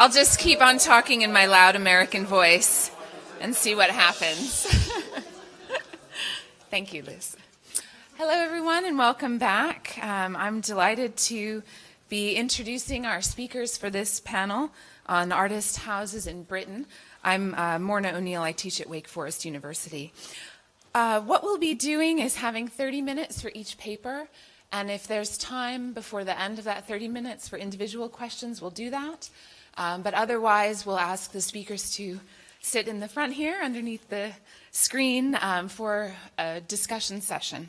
I'll just keep on talking in my loud American voice and see what happens. Thank you, Liz. Hello, everyone, and welcome back. I'm delighted to be introducing our speakers for this panel on artist houses in Britain. I'm Morna O'Neill. I teach at Wake Forest University. What we'll be doing is having 30 minutes for each paper, and if there's time before the end of that 30 minutes for individual questions, we'll do that. But otherwise, we'll ask the speakers to sit in the front here underneath the screen for a discussion session.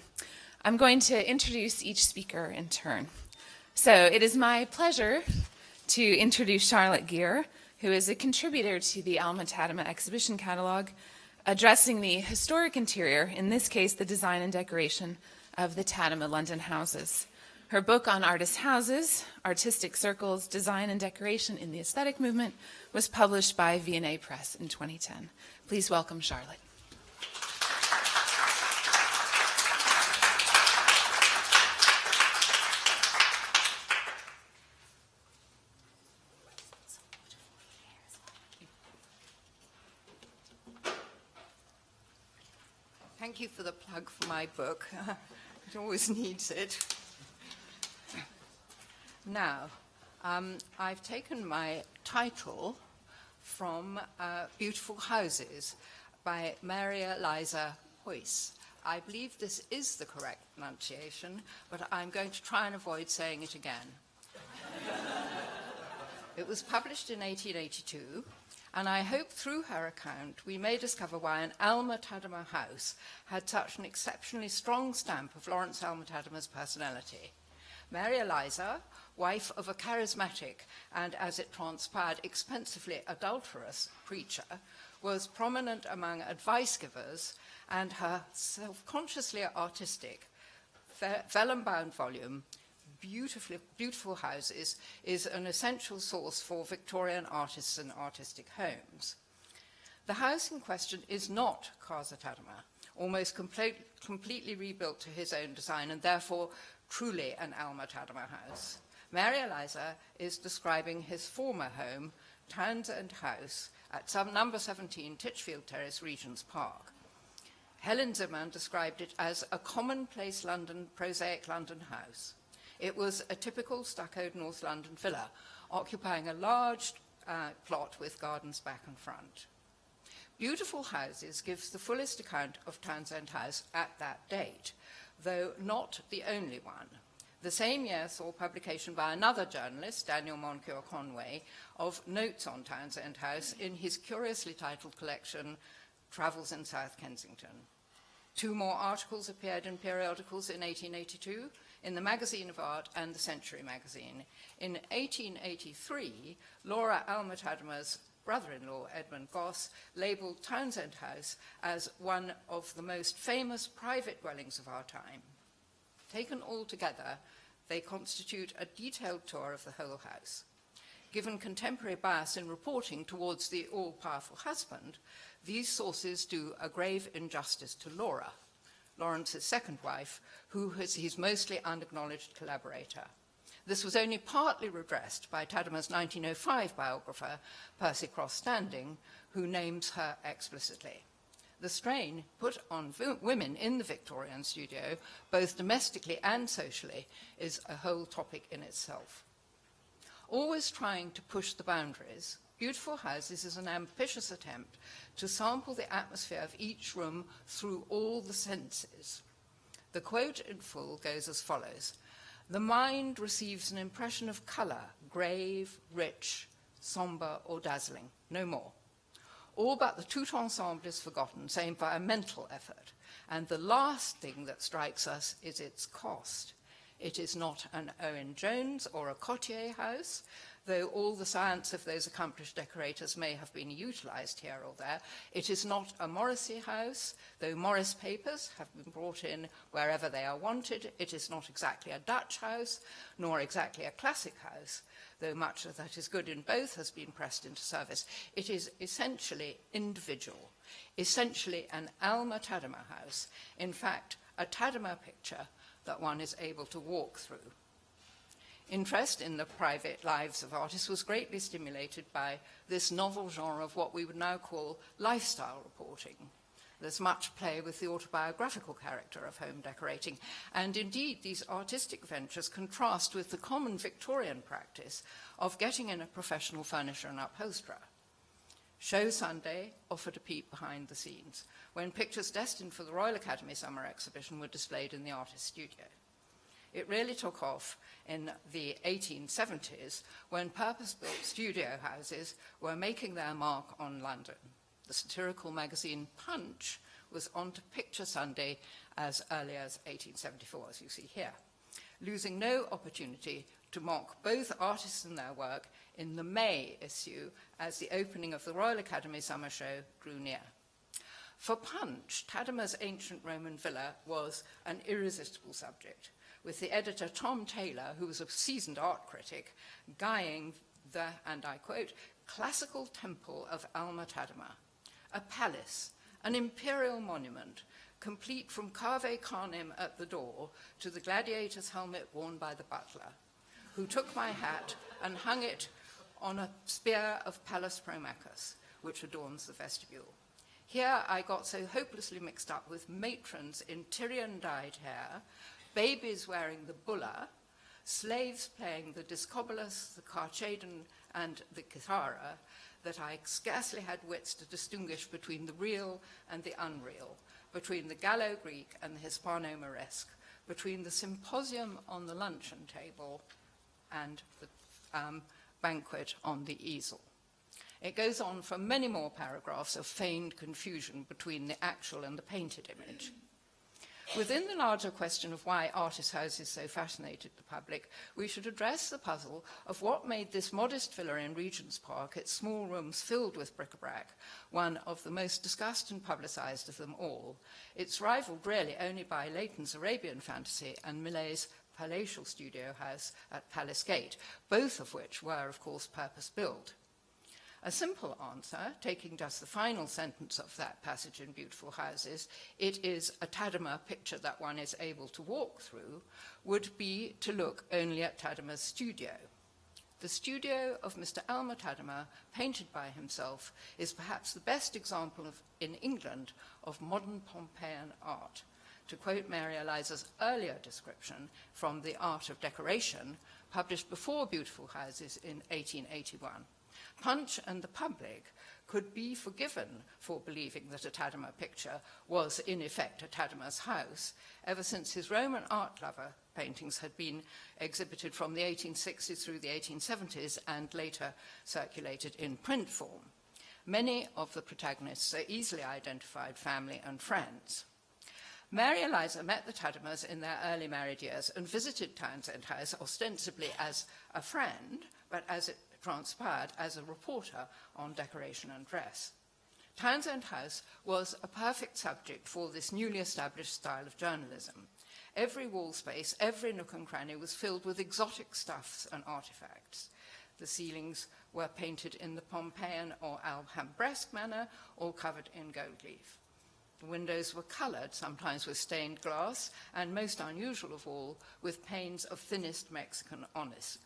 I'm going to introduce each speaker in turn. So it is my pleasure to introduce Charlotte Gere, who is a contributor to the Alma-Tadema exhibition catalog, addressing the historic interior, in this case the design and decoration of the Tadema London houses. Her book on artist houses, Artistic Circles, Design and Decoration in the Aesthetic Movement, was published by V&A Press in 2010. Please welcome Charlotte. Thank you for the plug for my book. It always needs it. Now, I've taken my title from Beautiful Houses by Maria Liza Huyss. I believe this is the correct pronunciation, but I'm going to try and avoid saying it again. It was published in 1882, and I hope through her account we may discover why an Alma-Tadema house had such an exceptionally strong stamp of Lawrence Alma-Tadema's personality. Mary Eliza, wife of a charismatic and, as it transpired, expensively adulterous preacher, was prominent among advice givers, and her self-consciously artistic, vellum-bound volume, Beautiful Houses, is an essential source for Victorian artists and artistic homes. The house in question is not Casa Tadema, almost completely rebuilt to his own design, and therefore truly an Alma-Tadema house. Mary Eliza is describing his former home, Townsend House, at number 17 Titchfield Terrace, Regent's Park. Helen Zimmerman described it as a commonplace prosaic London house. It was a typical stuccoed North London villa, occupying a large plot with gardens back and front. Beautiful Houses gives the fullest account of Townsend House at that date, though not the only one. The same year saw publication by another journalist, Daniel Moncure Conway, of notes on Townsend House in his curiously titled collection, Travels in South Kensington. Two more articles appeared in periodicals in 1882, in the Magazine of Art and the Century magazine. In 1883, Laura Alma-Tadema's brother-in-law, Edmund Goss, labelled Townsend House as one of the most famous private dwellings of our time. Taken all together, they constitute a detailed tour of the whole house. Given contemporary bias in reporting towards the all-powerful husband, these sources do a grave injustice to Laura, Lawrence's second wife, who is his mostly unacknowledged collaborator. This was only partly redressed by Tadema's 1905 biographer, Percy Cross-Standing, who names her explicitly. The strain put on women in the Victorian studio, both domestically and socially, is a whole topic in itself. Always trying to push the boundaries, Beautiful Houses is an ambitious attempt to sample the atmosphere of each room through all the senses. The quote in full goes as follows: "The mind receives an impression of colour, grave, rich, sombre, or dazzling, no more. All but the tout ensemble is forgotten, save by a mental effort, and the last thing that strikes us is its cost. It is not an Owen Jones or a Cotier house, though all the science of those accomplished decorators may have been utilised here or there. It is not a Morrissey house, though Morris papers have been brought in wherever they are wanted. It is not exactly a Dutch house, nor exactly a classic house, though much that is good in both has been pressed into service. It is essentially individual, essentially an Alma-Tadema house, in fact, a Tadema picture that one is able to walk through. Interest in the private lives of artists was greatly stimulated by this novel genre of what we would now call lifestyle reporting. There's much play with the autobiographical character of home decorating, and indeed these artistic ventures contrast with the common Victorian practice of getting in a professional furnisher and upholsterer. Show Sunday offered a peep behind the scenes, when pictures destined for the Royal Academy Summer Exhibition were displayed in the artist's studio. It really took off in the 1870s, when purpose-built studio houses were making their mark on London. The satirical magazine Punch was on to Picture Sunday as early as 1874, as you see here, losing no opportunity to mock both artists and their work in the May issue as the opening of the Royal Academy Summer Show drew near. For Punch, Tadema's ancient Roman villa was an irresistible subject, with the editor Tom Taylor, who was a seasoned art critic, guying the, and I quote, classical temple of Alma-Tadema, a palace, an imperial monument, complete from cave carnem at the door to the gladiator's helmet worn by the butler, who took my hat and hung it on a spear of Pallas Promachus, which adorns the vestibule. Here I got so hopelessly mixed up with matrons in Tyrian-dyed hair, babies wearing the bulla, slaves playing the discobolus, the carchaden, and the kithara, that I scarcely had wits to distinguish between the real and the unreal, between the Gallo-Greek and the Hispano-Moresque, between the symposium on the luncheon table and the banquet on the easel. It goes on for many more paragraphs of feigned confusion between the actual and the painted image. Within the larger question of why artist houses so fascinated the public, we should address the puzzle of what made this modest villa in Regent's Park, its small rooms filled with bric-a-brac, one of the most discussed and publicized of them all. It's rivaled really only by Leighton's Arabian Fantasy and Millet's palatial studio house at Palace Gate, both of which were, of course, purpose-built. A simple answer, taking just the final sentence of that passage in Beautiful Houses, it is a Tadema picture that one is able to walk through, would be to look only at Tadema's studio. The studio of Mr. Alma-Tadema, painted by himself, is perhaps the best example in England of modern Pompeian art. To quote Mary Eliza's earlier description from The Art of Decoration, published before Beautiful Houses in 1881, Punch and the public could be forgiven for believing that a Tadema picture was, in effect, a Tadema's house, ever since his Roman art lover paintings had been exhibited from the 1860s through the 1870s and later circulated in print form. Many of the protagonists are easily identified family and friends. Mary Eliza met the Tademas in their early married years and visited Townsend House ostensibly as a friend, but as it transpired as a reporter on decoration and dress. Townsend House was a perfect subject for this newly established style of journalism. Every wall space, every nook and cranny was filled with exotic stuffs and artifacts. The ceilings were painted in the Pompeian or Alhambresque manner, all covered in gold leaf. The windows were coloured, sometimes with stained glass, and most unusual of all, with panes of thinnest Mexican onyx.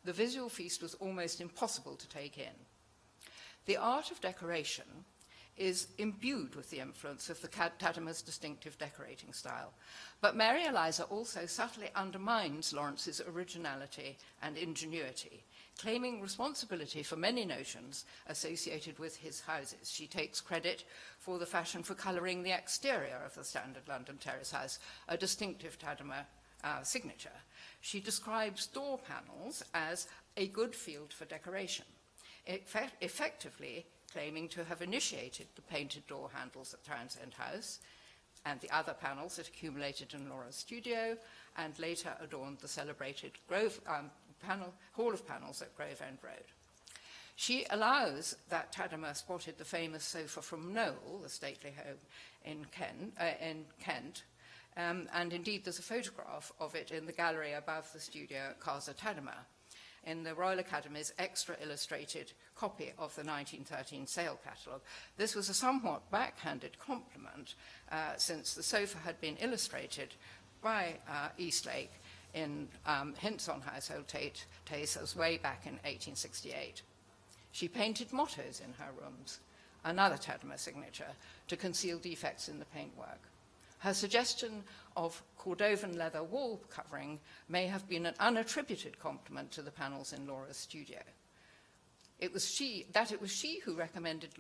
The visual feast was almost impossible to take in. The art of decoration is imbued with the influence of the Tadema's distinctive decorating style, but Mary Eliza also subtly undermines Lawrence's originality and ingenuity, claiming responsibility for many notions associated with his houses. She takes credit for the fashion for colouring the exterior of the standard London terrace house, a distinctive Tadema signature. She describes door panels as a good field for decoration, effectively claiming to have initiated the painted door handles at Townsend House and the other panels that accumulated in Laura's studio and later adorned the celebrated Hall of Panels at Grove End Road. She allows that Tadema spotted the famous sofa from Knowle, the stately home in Kent, and indeed there's a photograph of it in the gallery above the studio at Casa Tadema, in the Royal Academy's extra illustrated copy of the 1913 sale catalogue. This was a somewhat backhanded compliment, since the sofa had been illustrated by Eastlake in hints on household taste as way back in 1868. She painted mottos in her rooms, another Tadema signature, to conceal defects in the paintwork. Her suggestion of Cordovan leather wall covering may have been an unattributed compliment to the panels in Laura's studio. It was she who recommended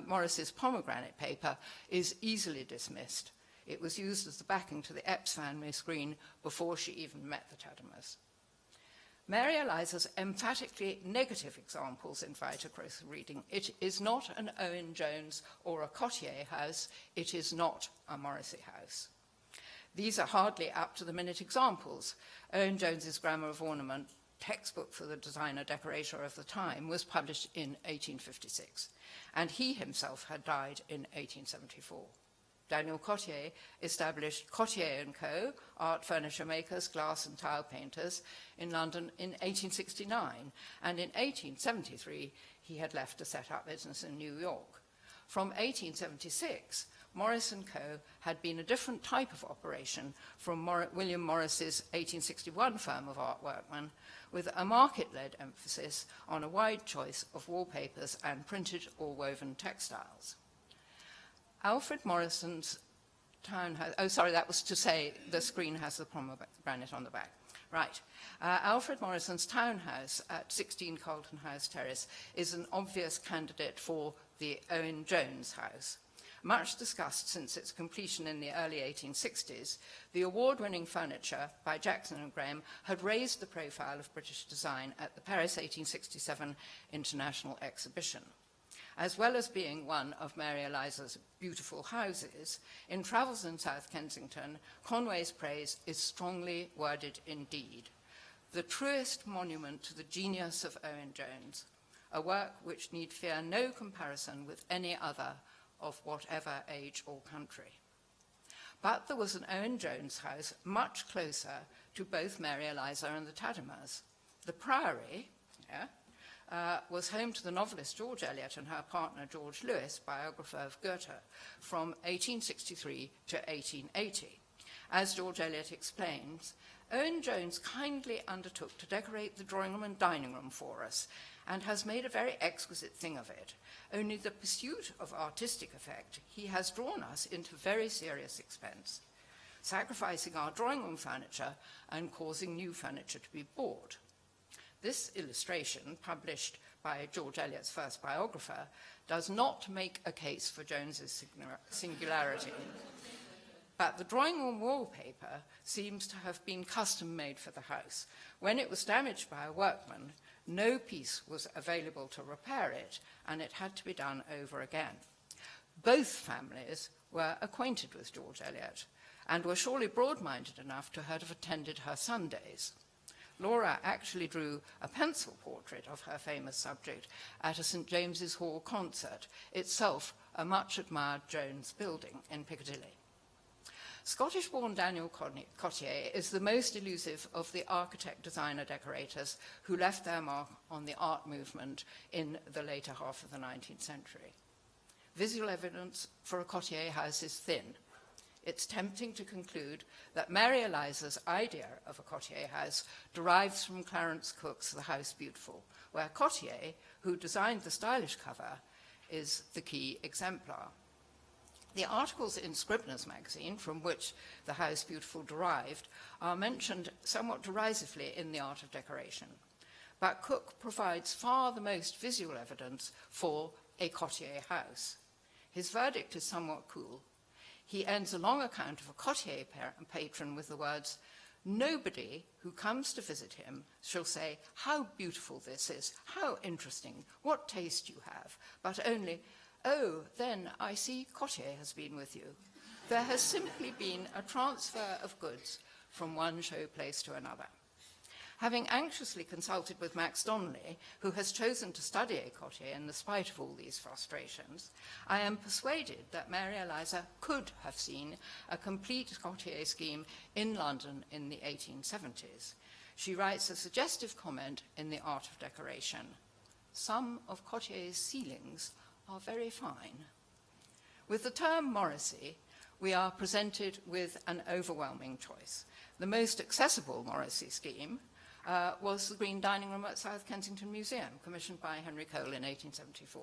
Morris's pomegranate paper is easily dismissed. It was used as the backing to the Epps family screen before she even met the Tademas. Mary Eliza's emphatically negative examples invite a closer reading. It is not an Owen Jones or a Cottier house. It is not a Morrissey house. These are hardly up-to-the-minute examples. Owen Jones's Grammar of Ornament, textbook for the designer decorator of the time, was published in 1856, and he himself had died in 1874. Daniel Cottier established Cottier & Co., art furniture makers, glass and tile painters, in London in 1869, and in 1873 he had left to set up business in New York. From 1876, Morris & Co. had been a different type of operation from William Morris's 1861 firm of art workmen, with a market-led emphasis on a wide choice of wallpapers and printed or woven textiles. Alfred Morrison's townhouse, oh, sorry, that was to say the screen has the pomegranate on the back. Right. Alfred Morrison's townhouse at 16 Carlton House Terrace is an obvious candidate for the Owen Jones house. Much discussed since its completion in the early 1860s, the award-winning furniture by Jackson and Graham had raised the profile of British design at the Paris 1867 International Exhibition. As well as being one of Mary Eliza's beautiful houses, in Travels in South Kensington, Conway's praise is strongly worded indeed. The truest monument to the genius of Owen Jones, a work which need fear no comparison with any other of whatever age or country. But there was an Owen Jones house much closer to both Mary Eliza and the Tademas. The Priory, was home to the novelist George Eliot and her partner George Lewis, biographer of Goethe, from 1863 to 1880. As George Eliot explains, Owen Jones kindly undertook to decorate the drawing room and dining room for us, and has made a very exquisite thing of it. Only the pursuit of artistic effect, he has drawn us into very serious expense, sacrificing our drawing room furniture and causing new furniture to be bought. This illustration, published by George Eliot's first biographer, does not make a case for Jones's singularity. But the drawing room wallpaper seems to have been custom-made for the house. When it was damaged by a workman, no piece was available to repair it, and it had to be done over again. Both families were acquainted with George Eliot, and were surely broad-minded enough to have attended her Sundays. Laura actually drew a pencil portrait of her famous subject at a St. James's Hall concert, itself a much-admired Jones building in Piccadilly. Scottish-born Daniel Cottier is the most elusive of the architect-designer decorators who left their mark on the art movement in the later half of the 19th century. Visual evidence for a Cottier house is thin. It's tempting to conclude that Mary Eliza's idea of a Cottier house derives from Clarence Cook's The House Beautiful, where Cottier, who designed the stylish cover, is the key exemplar. The articles in Scribner's magazine, from which The House Beautiful derived, are mentioned somewhat derisively in The Art of Decoration. But Cook provides far the most visual evidence for a Cottier house. His verdict is somewhat cool. He ends a long account of a Cottier patron with the words, "Nobody who comes to visit him shall say, 'How beautiful this is, how interesting, what taste you have,' but only, 'Oh, then I see Cottier has been with you.' There has simply been a transfer of goods from one showplace to another." Having anxiously consulted with Max Donnelly, who has chosen to study a Cottier in spite of all these frustrations, I am persuaded that Mary Eliza could have seen a complete Cottier scheme in London in the 1870s. She writes a suggestive comment in The Art of Decoration. "Some of Cottier's ceilings are very fine." With the term Morrissey, we are presented with an overwhelming choice. The most accessible Morrissey scheme was the Green Dining Room at South Kensington Museum, commissioned by Henry Cole in 1874.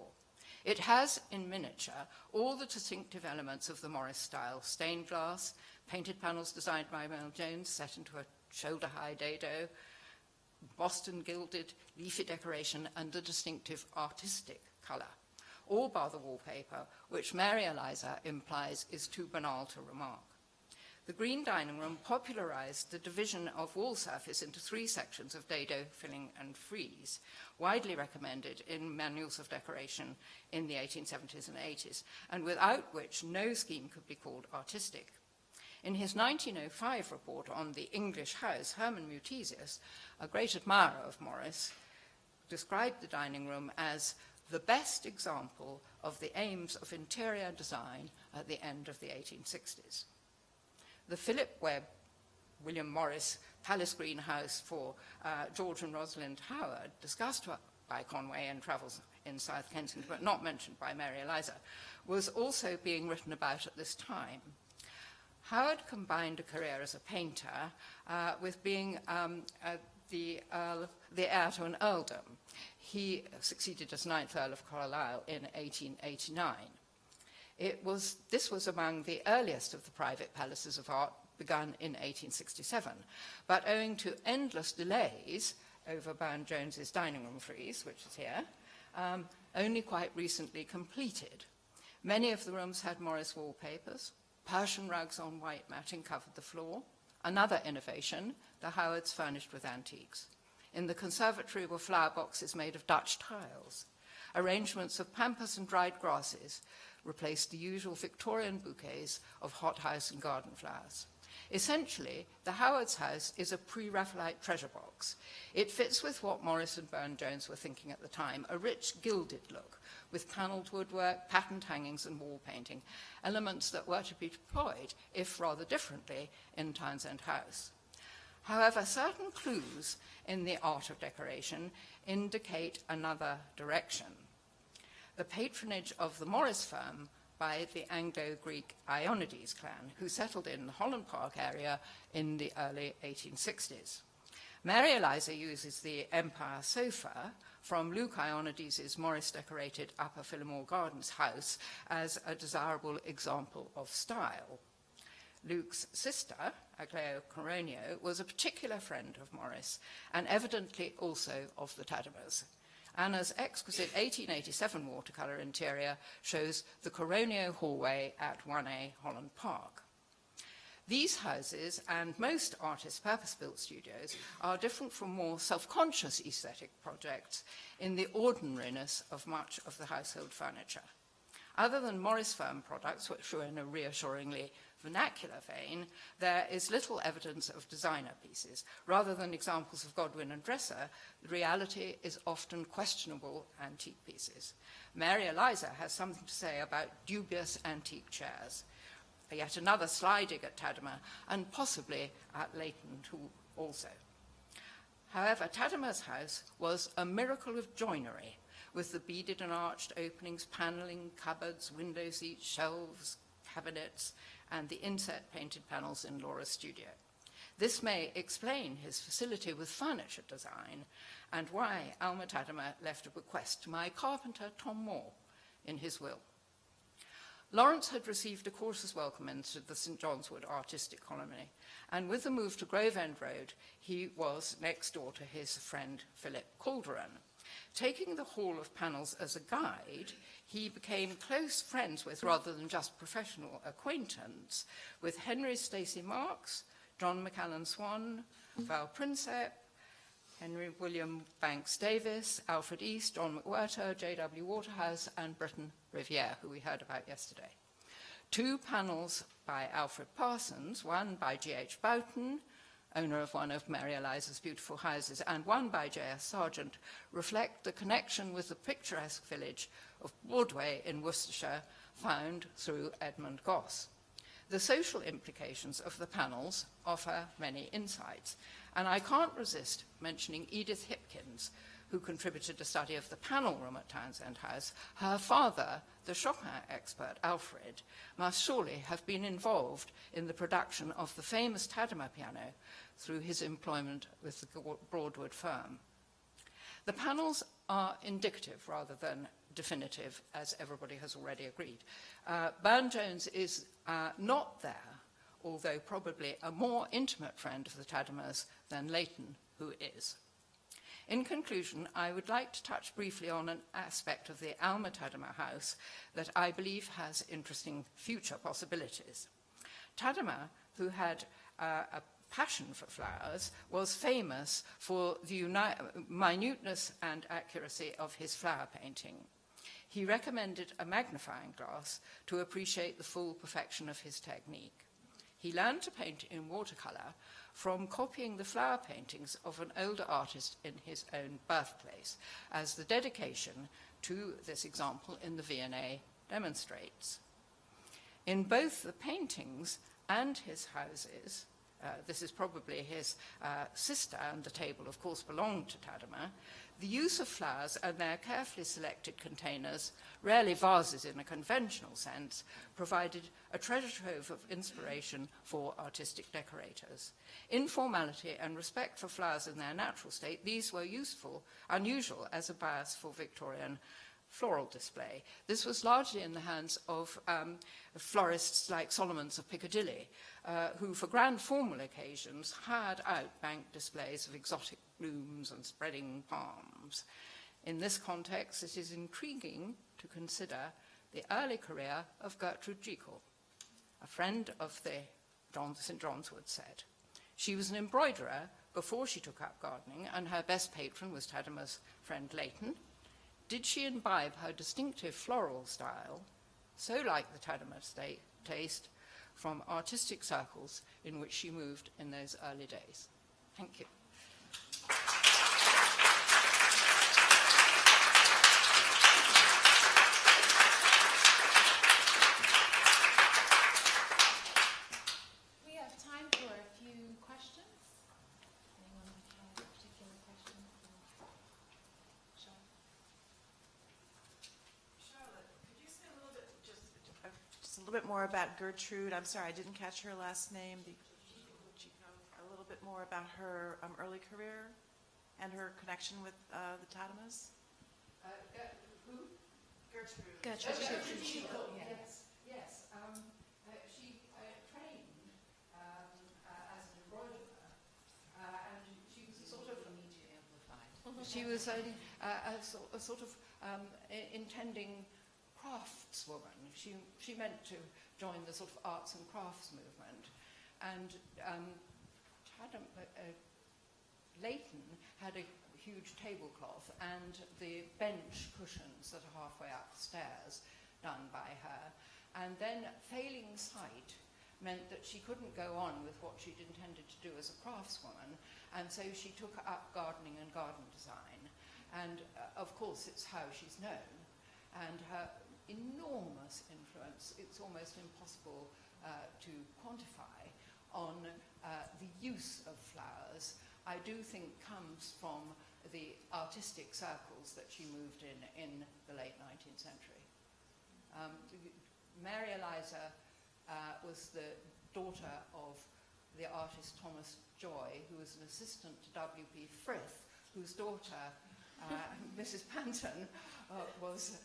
It has, in miniature, all the distinctive elements of the Morris style: stained glass, painted panels designed by Mellon Jones, set into a shoulder-high dado, Boston gilded, leafy decoration, and a distinctive artistic colour, all bar the wallpaper, which Mary Eliza implies is too banal to remark. The Green Dining Room popularised the division of wall surface into 3 sections of dado, filling, and frieze, widely recommended in manuals of decoration in the 1870s and 80s, and without which no scheme could be called artistic. In his 1905 report on the English house, Herman Mutesius, a great admirer of Morris, described the dining room as the best example of the aims of interior design at the end of the 1860s. The Philip Webb, William Morris Palace Greenhouse for George and Rosalind Howard, discussed by Conway in Travels in South Kensington, but not mentioned by Mary Eliza, was also being written about at this time. Howard combined a career as a painter with being the heir to an earldom. He succeeded as 9th Earl of Carlisle in 1889. This was among the earliest of the private palaces of art, begun in 1867, but owing to endless delays over Burne Jones's dining room frieze, which is here, only quite recently completed. Many of the rooms had Morris wallpapers. Persian rugs on white matting covered the floor. Another innovation, the Howards furnished with antiques. In the conservatory were flower boxes made of Dutch tiles. Arrangements of pampas and dried grasses replaced the usual Victorian bouquets of hothouse and garden flowers. Essentially, the Howards' house is a pre-Raphaelite treasure box. It fits with what Morris and Burne Jones were thinking at the time, a rich gilded look, with panelled woodwork, patterned hangings, and wall painting, elements that were to be deployed, if rather differently, in Townsend House. However, certain clues in the art of decoration indicate another direction. The patronage of the Morris firm by the Anglo-Greek Ionides clan, who settled in the Holland Park area in the early 1860s. Mary Eliza uses the Empire sofa from Luke Ionides' Morris-decorated Upper Phillimore Gardens house as a desirable example of style. Luke's sister, Aglaya Coronio, was a particular friend of Morris, and evidently also of the Tademas. Anna's exquisite 1887 watercolour interior shows the Coronio hallway at 1A Holland Park. These houses, and most artists' purpose-built studios, are different from more self-conscious aesthetic projects in the ordinariness of much of the household furniture. Other than Morris firm products, which were in a reassuringly vernacular vein, there is little evidence of designer pieces. Rather than examples of Godwin and Dresser, the reality is often questionable antique pieces. Mary Eliza has something to say about dubious antique chairs. Yet another sliding at Tadema, and possibly at Leighton also. However, Tadema's house was a miracle of joinery, with the beaded and arched openings, panelling, cupboards, window seats, shelves, cabinets, and the inset painted panels in Laura's studio. This may explain his facility with furniture design and why Alma-Tadema left a bequest to my carpenter, Tom Moore, in his will. Lawrence had received a cautious welcome into the St. John's Wood artistic colony, and with the move to Grove End Road, he was next door to his friend Philip Calderon. Taking the Hall of Panels as a guide, he became close friends with, rather than just professional acquaintance, with Henry Stacey Marks, John McAllen Swan, Val Prinsep, Henry William Banks Davis, Alfred East, John McWhirter, J.W. Waterhouse, and Britton Riviere, who we heard about yesterday. 2 panels by Alfred Parsons, one by G.H. Boughton, owner of one of Mary Eliza's beautiful houses, and one by J.S. Sargent, reflect the connection with the picturesque village of Broadway in Worcestershire, found through Edmund Goss. The social implications of the panels offer many insights, and I can't resist mentioning Edith Hipkins, who contributed a study of the panel room at Townshend House, her father, the Chopin expert Alfred, must surely have been involved in the production of the famous Tadema piano through his employment with the Broadwood firm. The panels are indicative rather than definitive, as everybody has already agreed. Burne-Jones is not there, although probably a more intimate friend of the Tademas than Leighton, who is. In conclusion, I would like to touch briefly on an aspect of the Alma-Tadema house that I believe has interesting future possibilities. Tadema, who had a passion for flowers, was famous for the minuteness and accuracy of his flower painting. He recommended a magnifying glass to appreciate the full perfection of his technique. He learned to paint in watercolor from copying the flower paintings of an older artist in his own birthplace, as the dedication to this example in the V&A demonstrates. In both the paintings and his houses, this is probably his sister, and the table, of course, belonged to Tadema, the use of flowers and their carefully selected containers, rarely vases in a conventional sense, provided a treasure trove of inspiration for artistic decorators. Informality and respect for flowers in their natural state, these were unusual as a bias for Victorian floral display. This was largely in the hands of florists like Solomons of Piccadilly, who for grand formal occasions hired out bank displays of exotic blooms and spreading palms. In this context, it is intriguing to consider the early career of Gertrude Jekyll, a friend of the St. John's Wood set. She was an embroiderer before she took up gardening, and her best patron was Tadema's friend Leighton. Did she imbibe her distinctive floral style, so like the Tadema taste, from artistic circles in which she moved in those early days? Thank you. We have time for a few questions. Anyone have a particular question? Charlotte, could you say a little bit, just a little bit more about Gertrude? I'm sorry, I didn't catch her last name. A little bit more about her early career and her connection with the Tademas? Who? Gertrude. Gertrude Jekyll, yes. Yes. She trained as an embroiderer, and she was sort of she was a sort of intending craftswoman. She meant to join the sort of arts and crafts movement, and Leighton had a huge tablecloth and the bench cushions that are halfway up the stairs done by her, and then failing sight meant that she couldn't go on with what she'd intended to do as a craftswoman, and so she took up gardening and garden design, and of course it's how she's known, and her enormous influence, it's almost impossible to quantify, on the use of flowers, I do think comes from the artistic circles that she moved in the late 19th century. Mary Eliza was the daughter of the artist Thomas Joy, who was an assistant to W.P. Frith, whose daughter, Mrs. Panton, was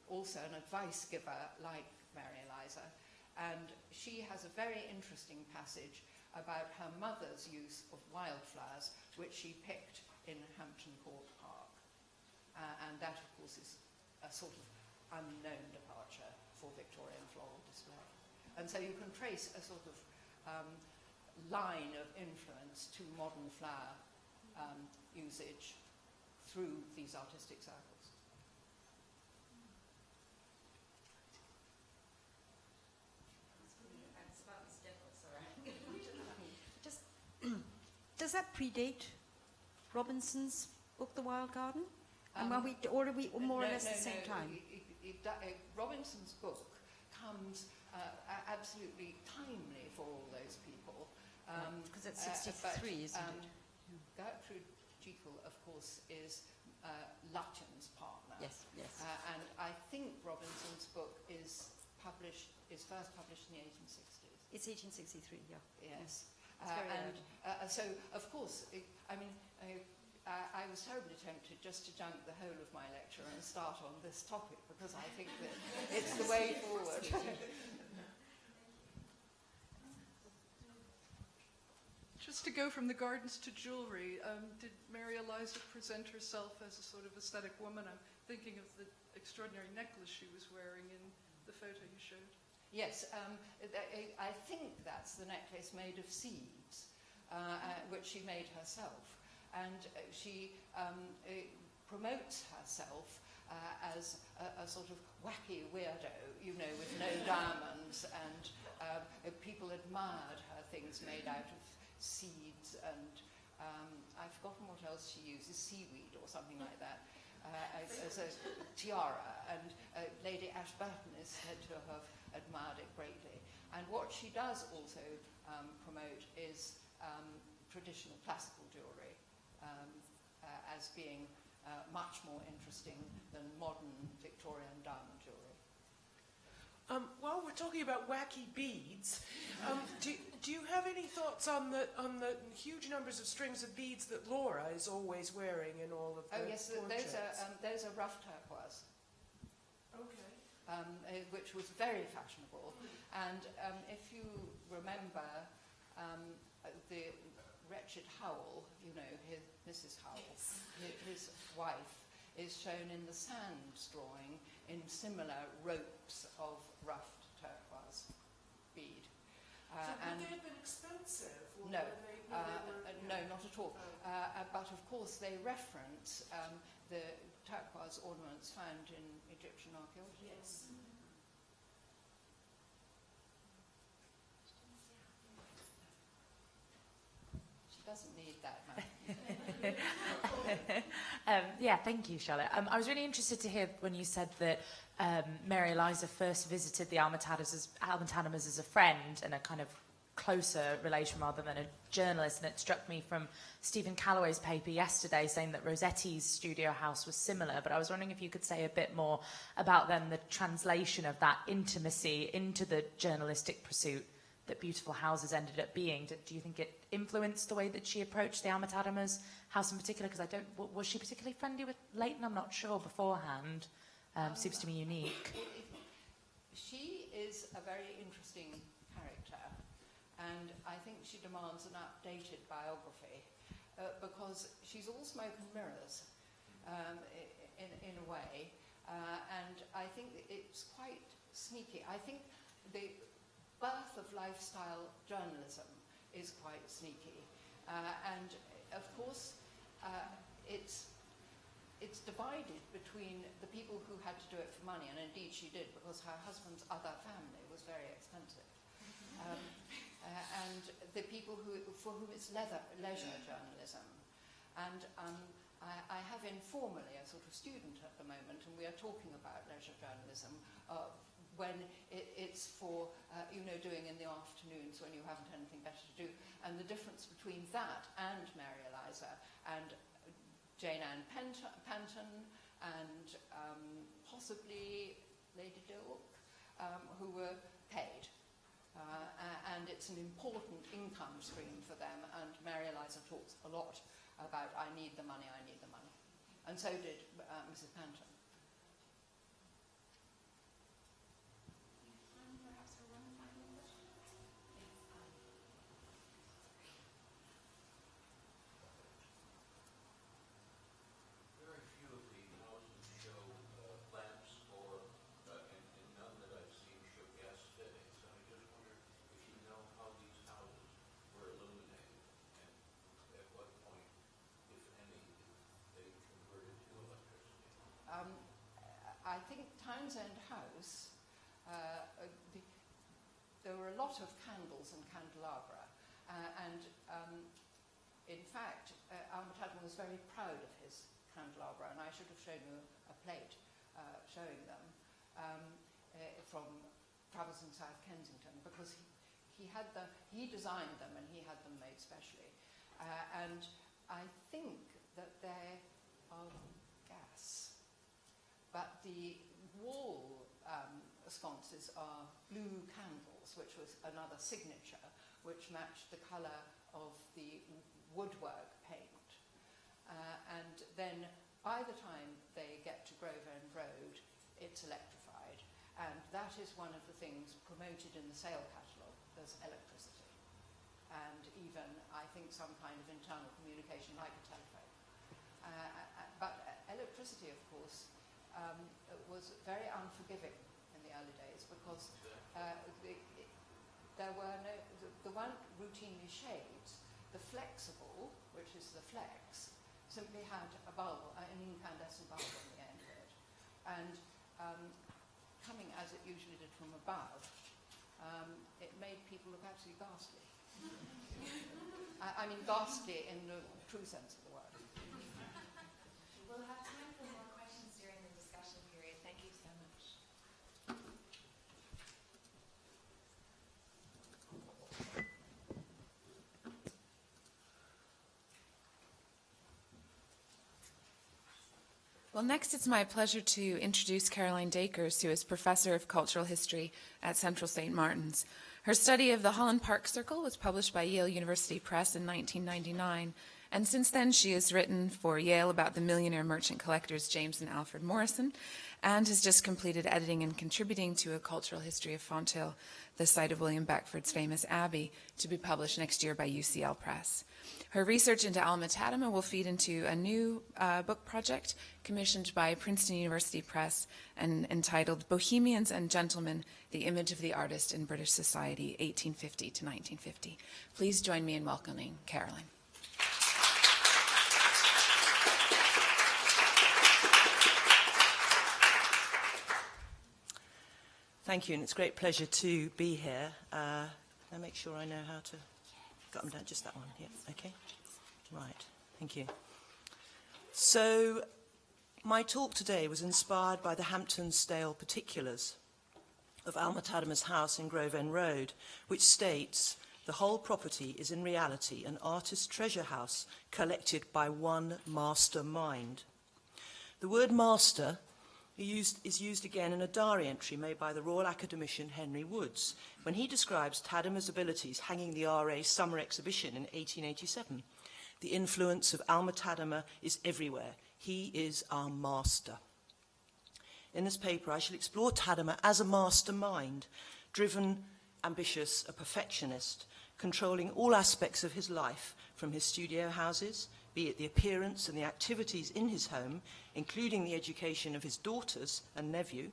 also an advice giver like Mary Eliza. And she has a very interesting passage about her mother's use of wildflowers, which she picked in Hampton Court Park. And that, of course, is a sort of unknown departure for Victorian floral display. And so you can trace a sort of line of influence to modern flower usage through these artistic circles. Does that predate Robinson's book, The Wild Garden? And are we more or less at the same time? Robinson's book comes absolutely timely for all those people. Because it's 63, isn't it? Gertrude Jekyll, of course, is Lutyens' partner. Yes, yes. And I think Robinson's book is first published in the 1860s. It's 1863, yeah. Yes. It's very and early. so, of course, I was terribly tempted just to junk the whole of my lecture and start on this topic, because I think that it's the way forward. Just to go from the gardens to jewellery, did Mary Eliza present herself as a sort of aesthetic woman? I'm thinking of the extraordinary necklace she was wearing in the photo you showed. Yes, I think that's the necklace made of seeds, which she made herself. And she promotes herself as a sort of wacky weirdo, you know, with no diamonds, and people admired her things made out of seeds, and I've forgotten what else she uses, seaweed or something like that, as a tiara, and Lady Ashburton is said to have admired it greatly. And what she does also promote is traditional classical jewellery as being much more interesting than modern Victorian diamond jewellery. While we're talking about wacky beads, do you have any thoughts on the huge numbers of strings of beads that Laura is always wearing in all of the yes, portraits? those are rough turquoise. Okay. Which was very fashionable. And if you remember the wretched Howell, you know, Mrs. Howell, yes. his wife, is shown in the Sands drawing in similar ropes of rough turquoise bead. So would they have been expensive? Or No, were no, not at all. But of course they reference the turquoise ornaments found in Egyptian archaeology. Yes. She doesn't need that now. Yeah, thank you, Shelley. I was really interested to hear when you said that Mary Eliza first visited the Alma-Tademas as a friend and a kind of closer relation rather than a journalist, and it struck me from Stephen Calloway's paper yesterday saying that Rossetti's studio house was similar, but I was wondering if you could say a bit more about then the translation of that intimacy into the journalistic pursuit that Beautiful Houses ended up being. Do you think it influenced the way that she approached the Alma-Tadema's house in particular? Because was she particularly friendly with Leighton? I'm not sure beforehand. Seems to me unique. She is a very interesting character, and I think she demands an updated biography because she's all smoke and mirrors in a way, and I think it's quite sneaky. I think the birth of lifestyle journalism is quite sneaky, and of course it's divided between the people who had to do it for money, and indeed she did, because her husband's other family was very expensive, and the people for whom it's leisure journalism. And I have informally a sort of student at the moment, and we are talking about leisure journalism when it's for, doing in the afternoons when you haven't anything better to do. And the difference between that and Mary Eliza and Jane Ann Panton and possibly Lady Dilke, who were paid. And it's an important income stream for them. And Mary Eliza talks a lot about, I need the money, I need the money. And so did Mrs. Panton. I think Townsend House, there were a lot of candles and candelabra, and in fact, Alma-Tadema was very proud of his candelabra, and I should have shown you a plate showing them from Travels in South Kensington, because he designed them and he had them made specially, and I think that they are gas. But the wall sconces are blue candles, which was another signature, which matched the colour of the woodwork paint. And then by the time they get to Grove End Road, it's electrified. And that is one of the things promoted in the sale catalogue. There's electricity. And even, I think, some kind of internal communication like a telephone. But electricity, of course, was very unforgiving in the early days because there were no, the one routinely shades, the flexible, which is the flex, simply had a bulb, an incandescent bulb on the end of it. And coming as it usually did from above, it made people look absolutely ghastly. I mean ghastly in the true sense of the word. We'll have time for more questions during the discussion period. Thank you so much. Well, next it's my pleasure to introduce Caroline Dakers, who is Professor of Cultural History at Central St. Martin's. Her study of the Holland Park Circle was published by Yale University Press in 1999, and since then she has written for Yale about the millionaire merchant collectors James and Alfred Morrison, and has just completed editing and contributing to A Cultural History of Fonthill, the site of William Beckford's famous abbey, to be published next year by UCL Press. Her research into Alma-Tadema will feed into a new book project commissioned by Princeton University Press and entitled Bohemians and Gentlemen, the Image of the Artist in British Society, 1850 to 1950. Please join me in welcoming Caroline. Thank you, and it's a great pleasure to be here. I'll make sure I know how to... Got them down, just that one, yeah, okay. Right, thank you. So, my talk today was inspired by the Hampton-Stale particulars of Alma-Tadema's house in Grove End Road, which states, the whole property is in reality an artist's treasure house collected by one master mind. The word master is used again in a diary entry made by the Royal Academician Henry Woods when he describes Tadema's abilities hanging the RA Summer Exhibition in 1887. The influence of Alma-Tadema is everywhere. He is our master. In this paper, I shall explore Tadema as a mastermind, driven, ambitious, a perfectionist, controlling all aspects of his life, from his studio houses, be it the appearance and the activities in his home, including the education of his daughters and nephew,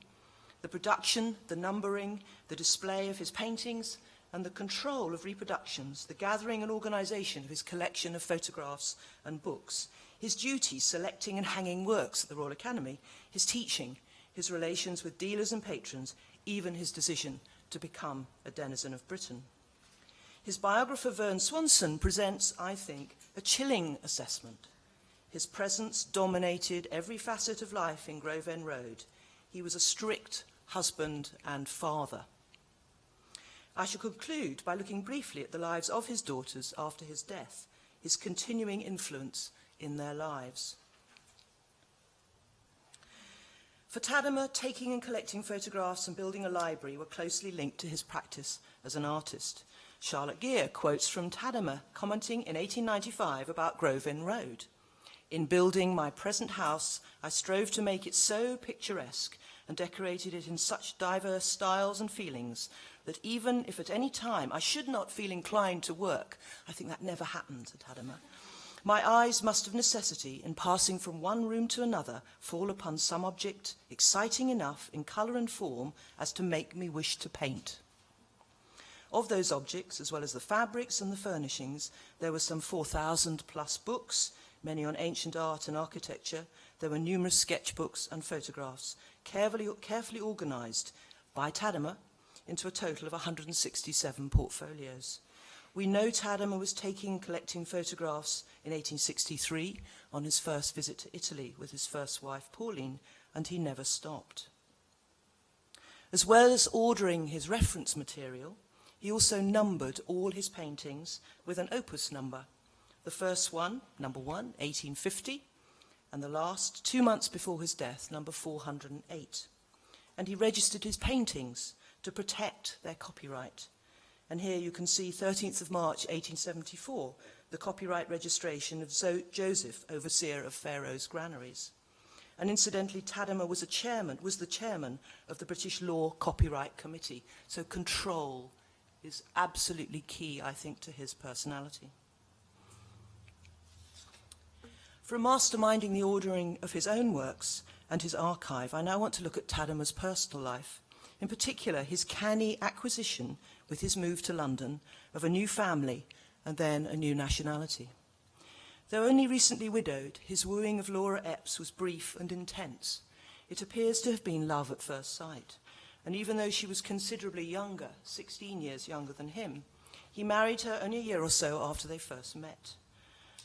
the production, the numbering, the display of his paintings, and the control of reproductions, the gathering and organization of his collection of photographs and books, his duties selecting and hanging works at the Royal Academy, his teaching, his relations with dealers and patrons, even his decision to become a denizen of Britain. His biographer Vern Swanson presents, I think, a chilling assessment. His presence dominated every facet of life in Grove End Road. He was a strict husband and father. I shall conclude by looking briefly at the lives of his daughters after his death, his continuing influence in their lives. For Tadema, taking and collecting photographs and building a library were closely linked to his practice as an artist. Charlotte Gere quotes from Tadema, commenting in 1895 about Grove End Road. In building my present house, I strove to make it so picturesque and decorated it in such diverse styles and feelings that even if at any time I should not feel inclined to work, I think that never happened at Tadema, my eyes must of necessity, in passing from one room to another, fall upon some object exciting enough in colour and form as to make me wish to paint. Of those objects, as well as the fabrics and the furnishings, there were some 4,000 plus books, many on ancient art and architecture. There were numerous sketchbooks and photographs, carefully organised by Tadema into a total of 167 portfolios. We know Tadema was taking and collecting photographs in 1863 on his first visit to Italy with his first wife, Pauline, and he never stopped. As well as ordering his reference material, he also numbered all his paintings with an opus number. The first one, number 1, 1850, and the last, 2 months before his death, number 408. And he registered his paintings to protect their copyright. And here you can see 13th of March 1874, the copyright registration of Joseph, overseer of Pharaoh's granaries. And incidentally, Tadema was the chairman of the British Law Copyright Committee. So control is absolutely key, I think, to his personality. From masterminding the ordering of his own works and his archive, I now want to look at Tadema's personal life. In particular, his canny acquisition, with his move to London, of a new family and then a new nationality. Though only recently widowed, his wooing of Laura Epps was brief and intense. It appears to have been love at first sight. And even though she was considerably younger, 16 years younger than him, he married her only a year or so after they first met.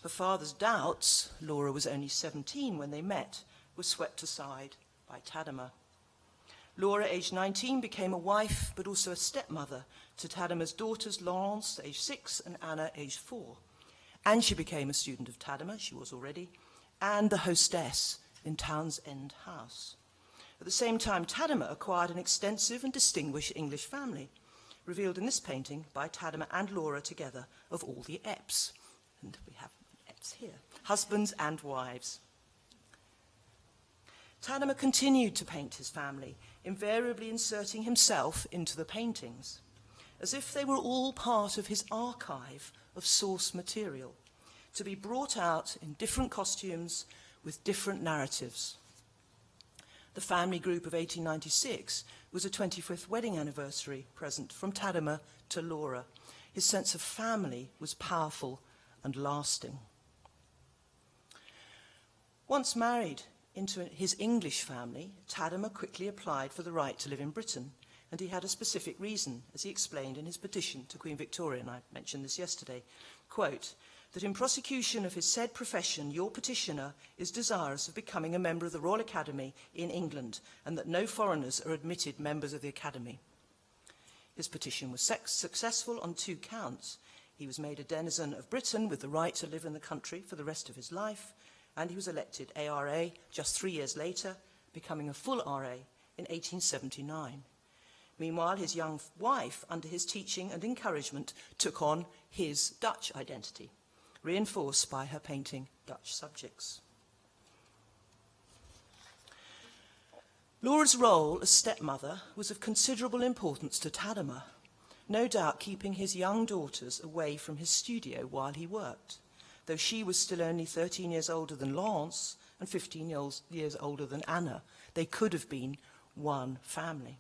Her father's doubts, Laura was only 17 when they met, were swept aside by Tadema. Laura, aged 19, became a wife, but also a stepmother to Tadema's daughters, Laurence, aged 6, and Anna, aged 4. And she became a student of Tadema, she was already, and the hostess in Townsend House. At the same time, Tadema acquired an extensive and distinguished English family, revealed in this painting by Tadema and Laura together of all the Epps. And we have Epps here, husbands and wives. Tadema continued to paint his family, invariably inserting himself into the paintings, as if they were all part of his archive of source material, to be brought out in different costumes with different narratives. The family group of 1896 was a 25th wedding anniversary present from Tadema to Laura. His sense of family was powerful and lasting. Once married into his English family, Tadema quickly applied for the right to live in Britain, and he had a specific reason, as he explained in his petition to Queen Victoria, and I mentioned this yesterday, quote, that in prosecution of his said profession, your petitioner is desirous of becoming a member of the Royal Academy in England, and that no foreigners are admitted members of the Academy. His petition was successful on 2 counts. He was made a denizen of Britain with the right to live in the country for the rest of his life, and he was elected ARA just 3 years later, becoming a full RA in 1879. Meanwhile, his young wife, under his teaching and encouragement, took on his Dutch identity, reinforced by her painting Dutch subjects. Laura's role as stepmother was of considerable importance to Tadema, no doubt keeping his young daughters away from his studio while he worked, though she was still only 13 years older than Laurence and 15 years older than Anna. They could have been one family.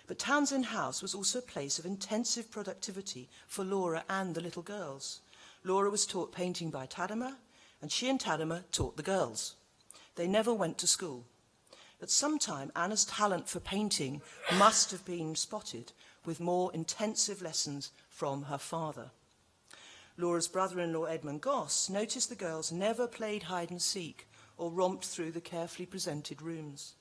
But Townsend House was also a place of intensive productivity for Laura and the little girls. Laura was taught painting by Tadema, and she and Tadema taught the girls. They never went to school. At some time, Anna's talent for painting must have been spotted, with more intensive lessons from her father. Laura's brother-in-law, Edmund Goss, noticed the girls never played hide-and-seek or romped through the carefully presented rooms.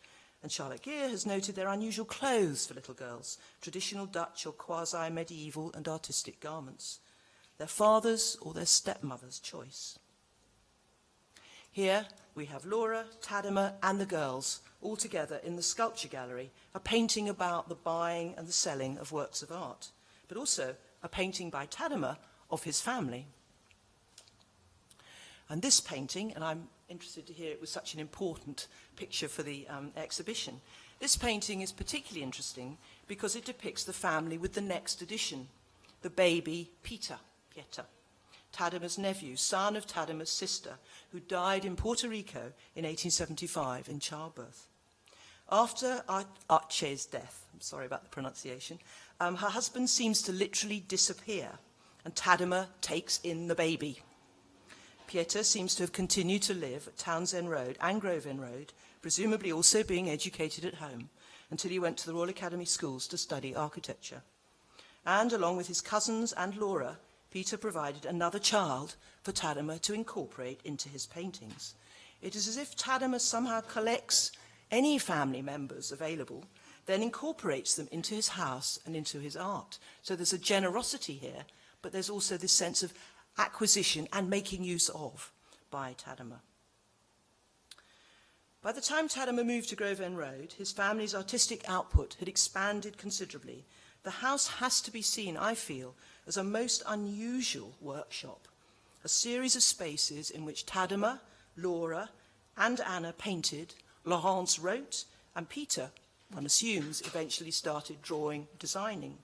And Charlotte Gere has noted their unusual clothes for little girls, traditional Dutch or quasi-medieval and artistic garments, their father's or their stepmother's choice. Here we have Laura, Tadema and the girls all together in the sculpture gallery, a painting about the buying and the selling of works of art, but also a painting by Tadema of his family. And this painting, and I'm interested to hear it was such an important picture for the exhibition. This painting is particularly interesting because it depicts the family with the next addition, the baby Pieter, Tadema's nephew, son of Tadema's sister, who died in Puerto Rico in 1875 in childbirth. After Arche's death, I'm sorry about the pronunciation, her husband seems to literally disappear, and Tadema takes in the baby. Pieter seems to have continued to live at Townsend Road and Grove Inn Road, presumably also being educated at home, until he went to the Royal Academy schools to study architecture. And along with his cousins and Laura, Pieter provided another child for Tadema to incorporate into his paintings. It is as if Tadema somehow collects any family members available, then incorporates them into his house and into his art. So there's a generosity here, but there's also this sense of acquisition and making use of by Tadema. By the time Tadema moved to Grove End Road, his family's artistic output had expanded considerably. The house has to be seen, I feel, as a most unusual workshop, a series of spaces in which Tadema, Laura, and Anna painted, Laurence wrote, and Peter, one assumes, eventually started drawing, designing.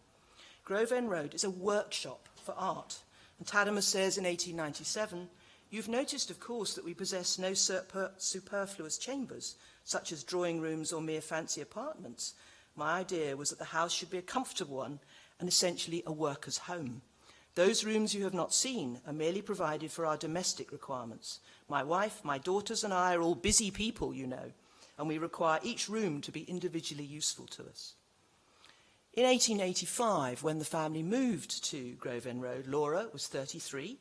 Grove End Road is a workshop for art, and Tadema says in 1897, "You've noticed, of course, that we possess no superfluous chambers, such as drawing rooms or mere fancy apartments. My idea was that the house should be a comfortable one and essentially a worker's home. Those rooms you have not seen are merely provided for our domestic requirements. My wife, my daughters, and I are all busy people, you know, and we require each room to be individually useful to us." In 1885, when the family moved to Grove End Road, Laura was 33,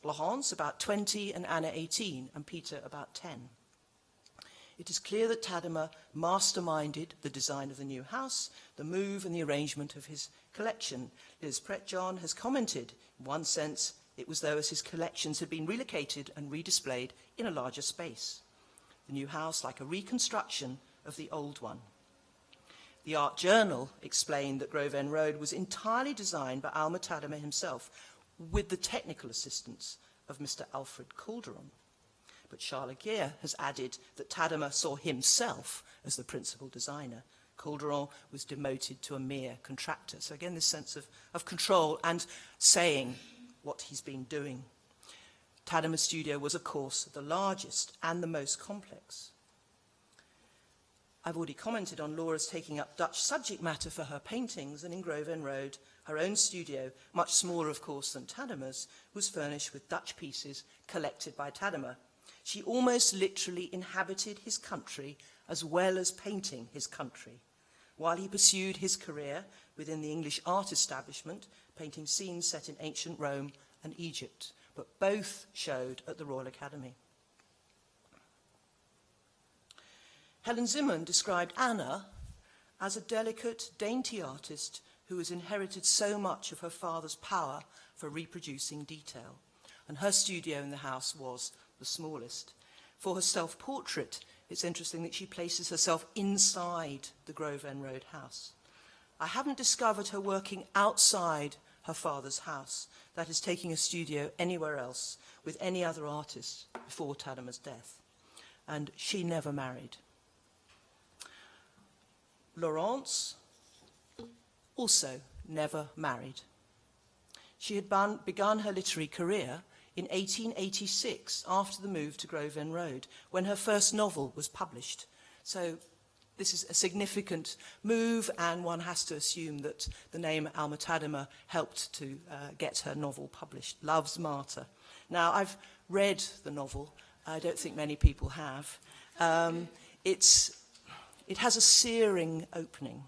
Laurence about 20, and Anna 18, and Peter about 10. It is clear that Tadema masterminded the design of the new house, the move, and the arrangement of his collection. Liz Pretjohn has commented, in one sense, it was though as his collections had been relocated and redisplayed in a larger space. The new house like a reconstruction of the old one. The Art Journal explained that Grove End Road was entirely designed by Alma-Tadema himself, with the technical assistance of Mr. Alfred Calderon. But Shelley Gere has added that Tadema saw himself as the principal designer. Calderon was demoted to a mere contractor. So again, this sense of control and saying what he's been doing. Tadema's studio was, of course, the largest and the most complex. I've already commented on Laura's taking up Dutch subject matter for her paintings, and in Grove End Road, her own studio, much smaller, of course, than Tadema's, was furnished with Dutch pieces collected by Tadema. She almost literally inhabited his country as well as painting his country, while he pursued his career within the English art establishment, painting scenes set in ancient Rome and Egypt, but both showed at the Royal Academy. Helen Zimmern described Anna as a delicate, dainty artist who has inherited so much of her father's power for reproducing detail, and her studio in the house was the smallest. For her self-portrait, it's interesting that she places herself inside the Grove End Road house. I haven't discovered her working outside her father's house, that is, taking a studio anywhere else with any other artist before Tadema's death. And she never married. Laurence also never married. She had begun her literary career in 1886 after the move to Grove End Road, when her first novel was published. So this is a significant move, and one has to assume that the name Alma-Tadema helped to get her novel published, Love's Martyr. Now, I've read the novel. I don't think many people have. It has a searing opening.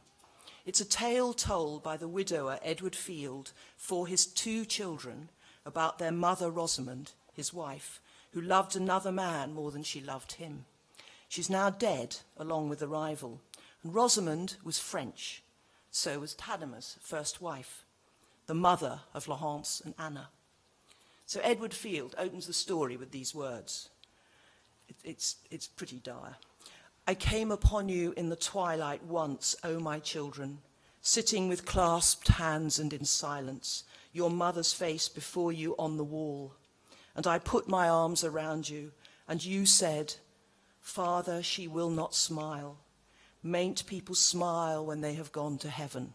It's a tale told by the widower Edward Field for his two children about their mother Rosamond, his wife, who loved another man more than she loved him. She's now dead, along with the rival. And Rosamond was French. So was Tadema's first wife, the mother of Laurence and Anna. So Edward Field opens the story with these words. It's pretty dire. I came upon you in the twilight once, O my children, sitting with clasped hands and in silence, your mother's face before you on the wall. And I put my arms around you, and you said, Father, she will not smile. Mayn't people smile when they have gone to heaven?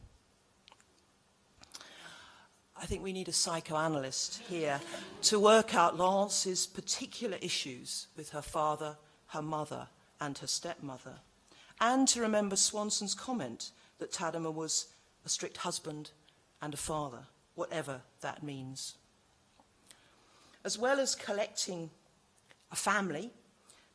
I think we need a psychoanalyst here to work out Laurence's particular issues with her father, her mother, and her stepmother, and to remember Swanson's comment that Tadema was a strict husband and a father, whatever that means. As well as collecting a family,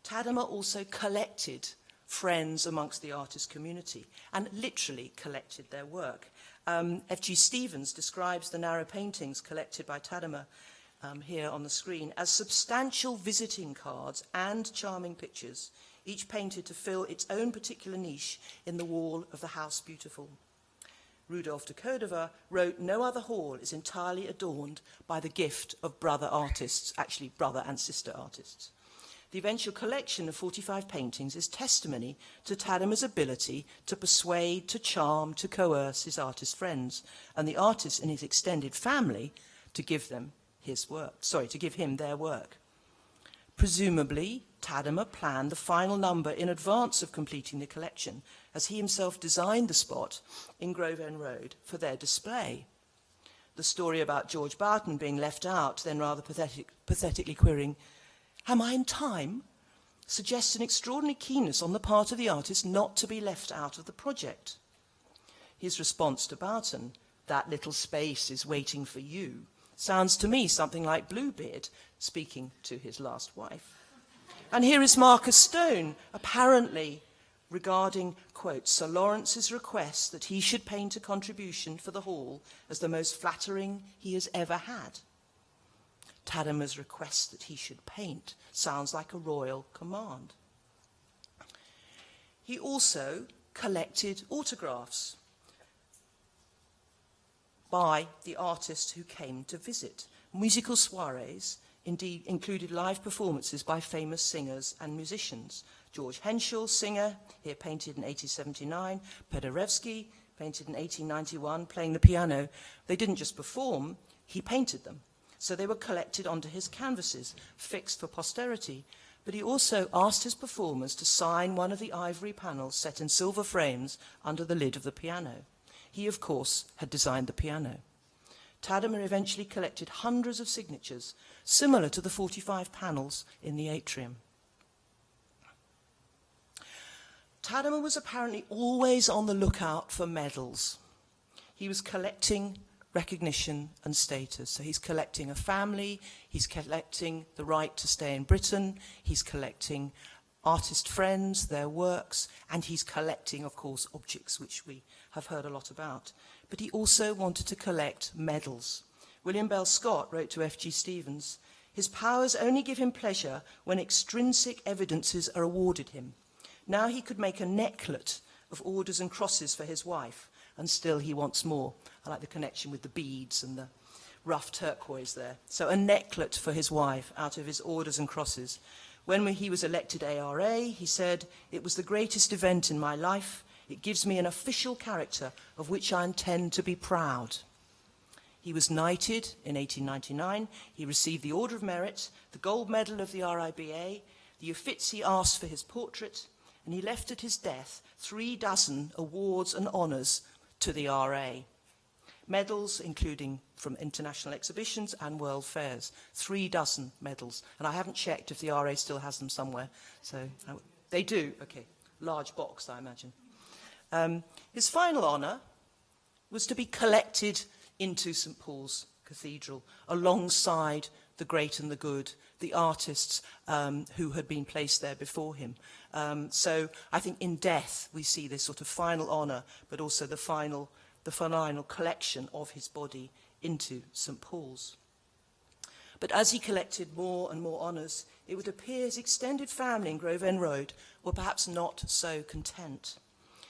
Tadema also collected friends amongst the artist community and literally collected their work. F.G. Stevens describes the narrow paintings collected by Tadema here on the screen as substantial visiting cards and charming pictures, each painted to fill its own particular niche in the wall of the House Beautiful. Rudolf de Cordova, wrote, "No other hall is entirely adorned by the gift of brother artists," actually brother and sister artists. The eventual collection of 45 paintings is testimony to Tadema's ability to persuade, to charm, to coerce his artist friends, and the artists in his extended family to give them to give him their work. Presumably, Tadema planned the final number in advance of completing the collection, as he himself designed the spot in Grove End Road for their display. The story about George Barton being left out, then rather pathetically querying, "Am I in time?" suggests an extraordinary keenness on the part of the artist not to be left out of the project. His response to Barton, "That little space is waiting for you," sounds to me something like Bluebeard speaking to his last wife. And here is Marcus Stone, apparently regarding, quote, Sir Lawrence's request that he should paint a contribution for the hall as the most flattering he has ever had. Tadema's request that he should paint sounds like a royal command. He also collected autographs by the artists who came to visit. Musical soirees indeed included live performances by famous singers and musicians. George Henschel, singer, here painted in 1879. Paderewski, painted in 1891, playing the piano. They didn't just perform, he painted them. So they were collected onto his canvases, fixed for posterity. But he also asked his performers to sign one of the ivory panels set in silver frames under the lid of the piano. He, of course, had designed the piano. Tadema eventually collected hundreds of signatures, similar to the 45 panels in the atrium. Tadema was apparently always on the lookout for medals. He was collecting recognition and status. So he's collecting a family, he's collecting the right to stay in Britain, he's collecting artist friends, their works, and he's collecting, of course, objects, which we have heard a lot about. But he also wanted to collect medals. William Bell Scott wrote to F.G. Stevens, "His powers only give him pleasure when extrinsic evidences are awarded him. Now he could make a necklet of orders and crosses for his wife, and still he wants more." I like the connection with the beads and the rough turquoise there. So a necklet for his wife out of his orders and crosses. When he was elected ARA, he said, "It was the greatest event in my life. It gives me an official character of which I intend to be proud." He was knighted in 1899. He received the Order of Merit, the Gold Medal of the RIBA, the Uffizi asked for his portrait, and he left at his death 36 awards and honours to the RA. Medals, including from international exhibitions and world fairs. 36 medals. And I haven't checked if the RA still has them somewhere. So they do. Okay. Large box, I imagine. His final honour was to be collected into St. Paul's Cathedral alongside the great and the good, the artists who had been placed there before him. So I think in death we see this sort of final honour, but also the final collection of his body into St. Paul's. But as he collected more and more honours, it would appear his extended family in Grove End Road were perhaps not so content.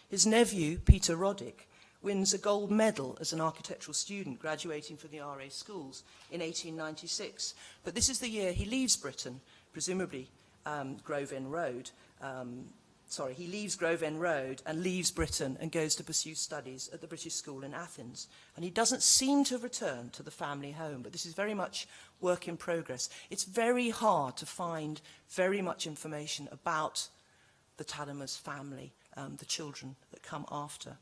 His nephew, Peter Roddick, wins a gold medal as an architectural student graduating from the RA schools in 1896. But this is the year he leaves Britain, presumably Grove End Road. He leaves Grove End Road and leaves Britain and goes to pursue studies at the British School in Athens. And he doesn't seem to have returned to the family home, but this is very much work in progress. It's very hard to find very much information about the Tadema's family, the children that come after.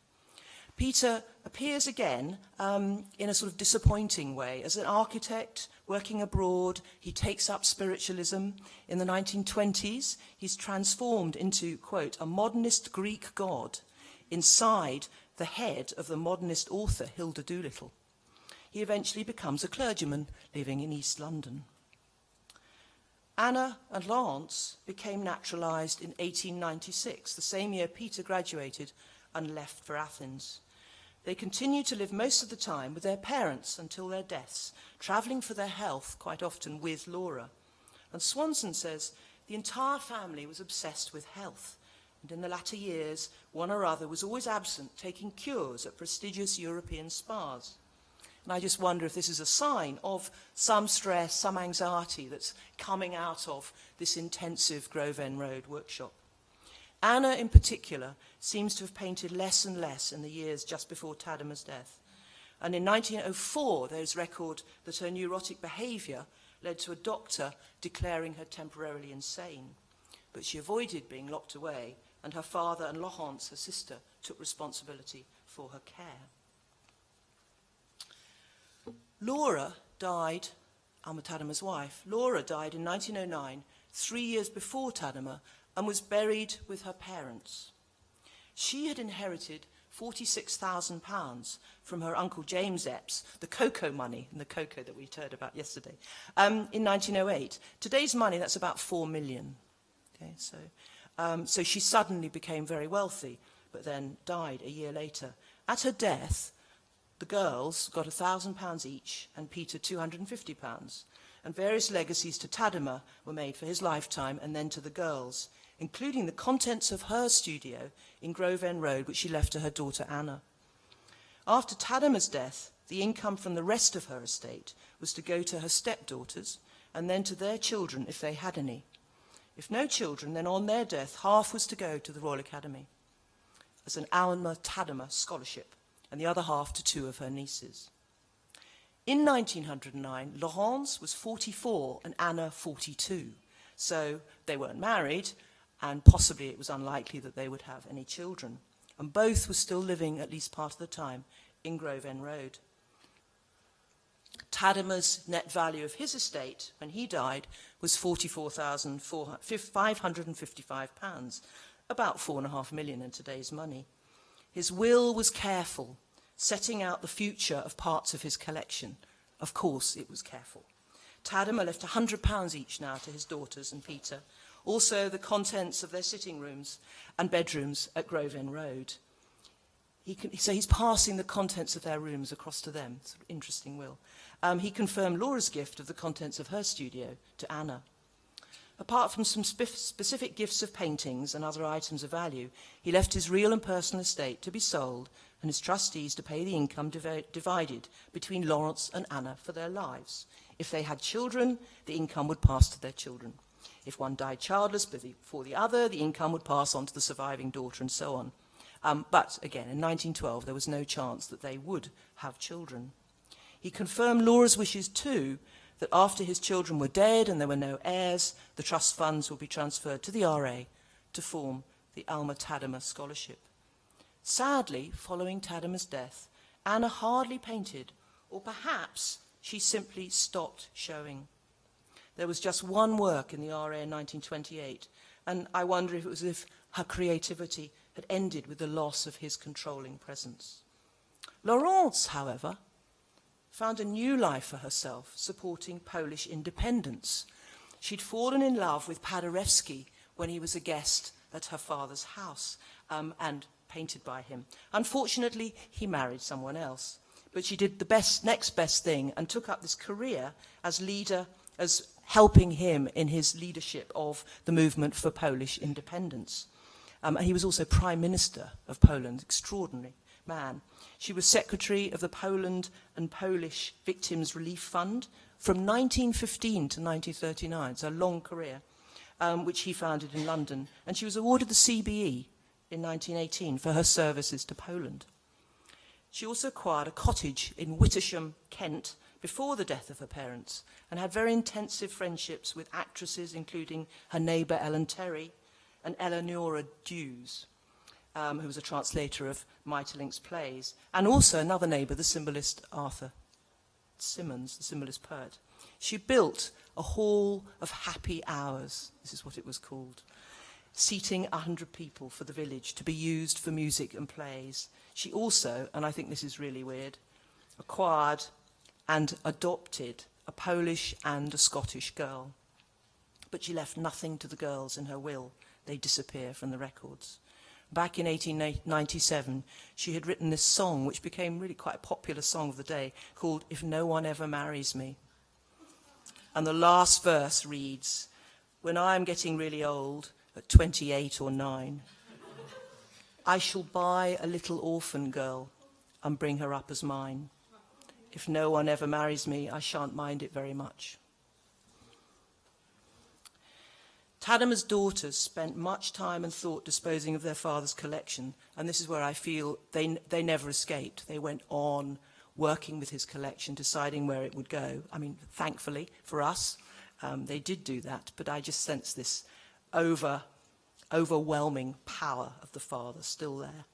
Peter appears again in a sort of disappointing way. As an architect working abroad, he takes up spiritualism. In the 1920s, he's transformed into, quote, a modernist Greek god inside the head of the modernist author Hilda Doolittle. He eventually becomes a clergyman living in East London. Anna and Lance became naturalised in 1896, the same year Peter graduated and left for Athens. They continued to live most of the time with their parents until their deaths, travelling for their health quite often with Laura. And Swanson says, the entire family was obsessed with health. and in the latter years, one or other was always absent, taking cures at prestigious European spas. And I just wonder if this is a sign of some stress, some anxiety that's coming out of this intensive Grove End Road workshop. Anna, in particular, seems to have painted less and less in the years just before Tadema's death. And in 1904, there's record that her neurotic behaviour led to a doctor declaring her temporarily insane. But she avoided being locked away, and her father and Laurence, her sister, took responsibility for her care. Laura died, Alma-Tadema's wife. Laura died in 1909, 3 years before Tadema, and was buried with her parents. She had inherited £46,000 from her uncle James Epps, the cocoa money, and the cocoa that we heard about yesterday, in 1908. Today's money, that's about 4 million. Okay, so she suddenly became very wealthy, but then died a year later. At her death, the girls got £1,000 each, and Peter £250. And various legacies to Tadema were made for his lifetime, and then to the girls, including the contents of her studio in Grove End Road, which she left to her daughter Anna. After Tadema's death, the income from the rest of her estate was to go to her stepdaughters, and then to their children if they had any. If no children, then on their death, half was to go to the Royal Academy as an Alma-Tadema scholarship, and the other half to 2 of her nieces. In 1909, Laurence was 44 and Anna 42, so they weren't married, and possibly it was unlikely that they would have any children. And both were still living, at least part of the time, in Grove End Road. Tadema's net value of his estate, when he died, was £44,555, about 4.5 million in today's money. His will was careful, setting out the future of parts of his collection. Of course, it was careful. Tadema left £100 each now to his daughters and Peter, also the contents of their sitting rooms and bedrooms at Grove End Road. So he's passing the contents of their rooms across to them. Sort of interesting will. He confirmed Laura's gift of the contents of her studio to Anna. Apart from some specific gifts of paintings and other items of value, he left his real and personal estate to be sold and his trustees to pay the income divided between Laurence and Anna for their lives. If they had children, the income would pass to their children. If one died childless before the other, the income would pass on to the surviving daughter and so on. But again, in 1912, there was no chance that they would have children. He confirmed Laura's wishes too, that after his children were dead and there were no heirs, the trust funds would be transferred to the RA to form the Alma-Tadema Scholarship. Sadly, following Tadema's death, Anna hardly painted, or perhaps she simply stopped showing. There was just one work in the RA in 1928, and I wonder if it was as if her creativity had ended with the loss of his controlling presence. Laurence, however, found a new life for herself, supporting Polish independence. She'd fallen in love with Paderewski when he was a guest at her father's house, and painted by him. Unfortunately, he married someone else, but she did the next best thing and took up this career as leader, as helping him in his leadership of the movement for Polish independence. And he was also Prime Minister of Poland, extraordinary man. She was secretary of the Poland and Polish Victims Relief Fund from 1915 to 1939, so a long career, which he founded in London. And she was awarded the CBE in 1918 for her services to Poland. She also acquired a cottage in Wittersham, Kent, before the death of her parents, and had very intensive friendships with actresses, including her neighbour Ellen Terry and Eleonora Dewes, who was a translator of Maeterlinck's plays, and also another neighbour, the symbolist Arthur Symonds, the symbolist poet. She built a hall of happy hours, this is what it was called, seating 100 people for the village to be used for music and plays. She also, and I think this is really weird, acquired and adopted a Polish and a Scottish girl. But she left nothing to the girls in her will. They disappear from the records. Back in 1897, she had written this song, which became really quite a popular song of the day, called If No One Ever Marries Me. And the last verse reads, when I am getting really old, at 28 or 9, I shall buy a little orphan girl and bring her up as mine. If no one ever marries me, I shan't mind it very much. Tadema's daughters spent much time and thought disposing of their father's collection, and this is where I feel they never escaped. They went on working with his collection, deciding where it would go. I mean, thankfully for us, they did do that, but I just sense this overwhelming power of the father still there.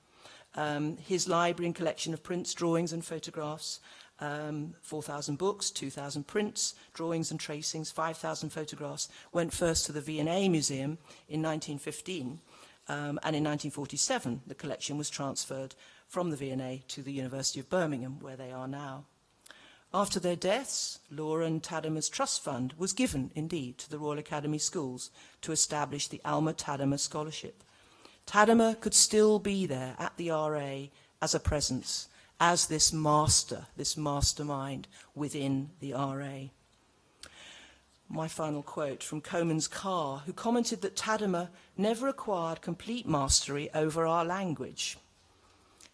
His library and collection of prints, drawings and photographs, 4,000 books, 2,000 prints, drawings and tracings, 5,000 photographs, went first to the V&A Museum in 1915, and in 1947 the collection was transferred from the V&A to the University of Birmingham, where they are now. After their deaths, Laura and Tadema's trust fund was given, indeed, to the Royal Academy Schools to establish the Alma-Tadema Scholarship. Tadema could still be there at the RA as a presence, as this mastermind within the RA. My final quote from Comans Carr, who commented that Tadema never acquired complete mastery over our language.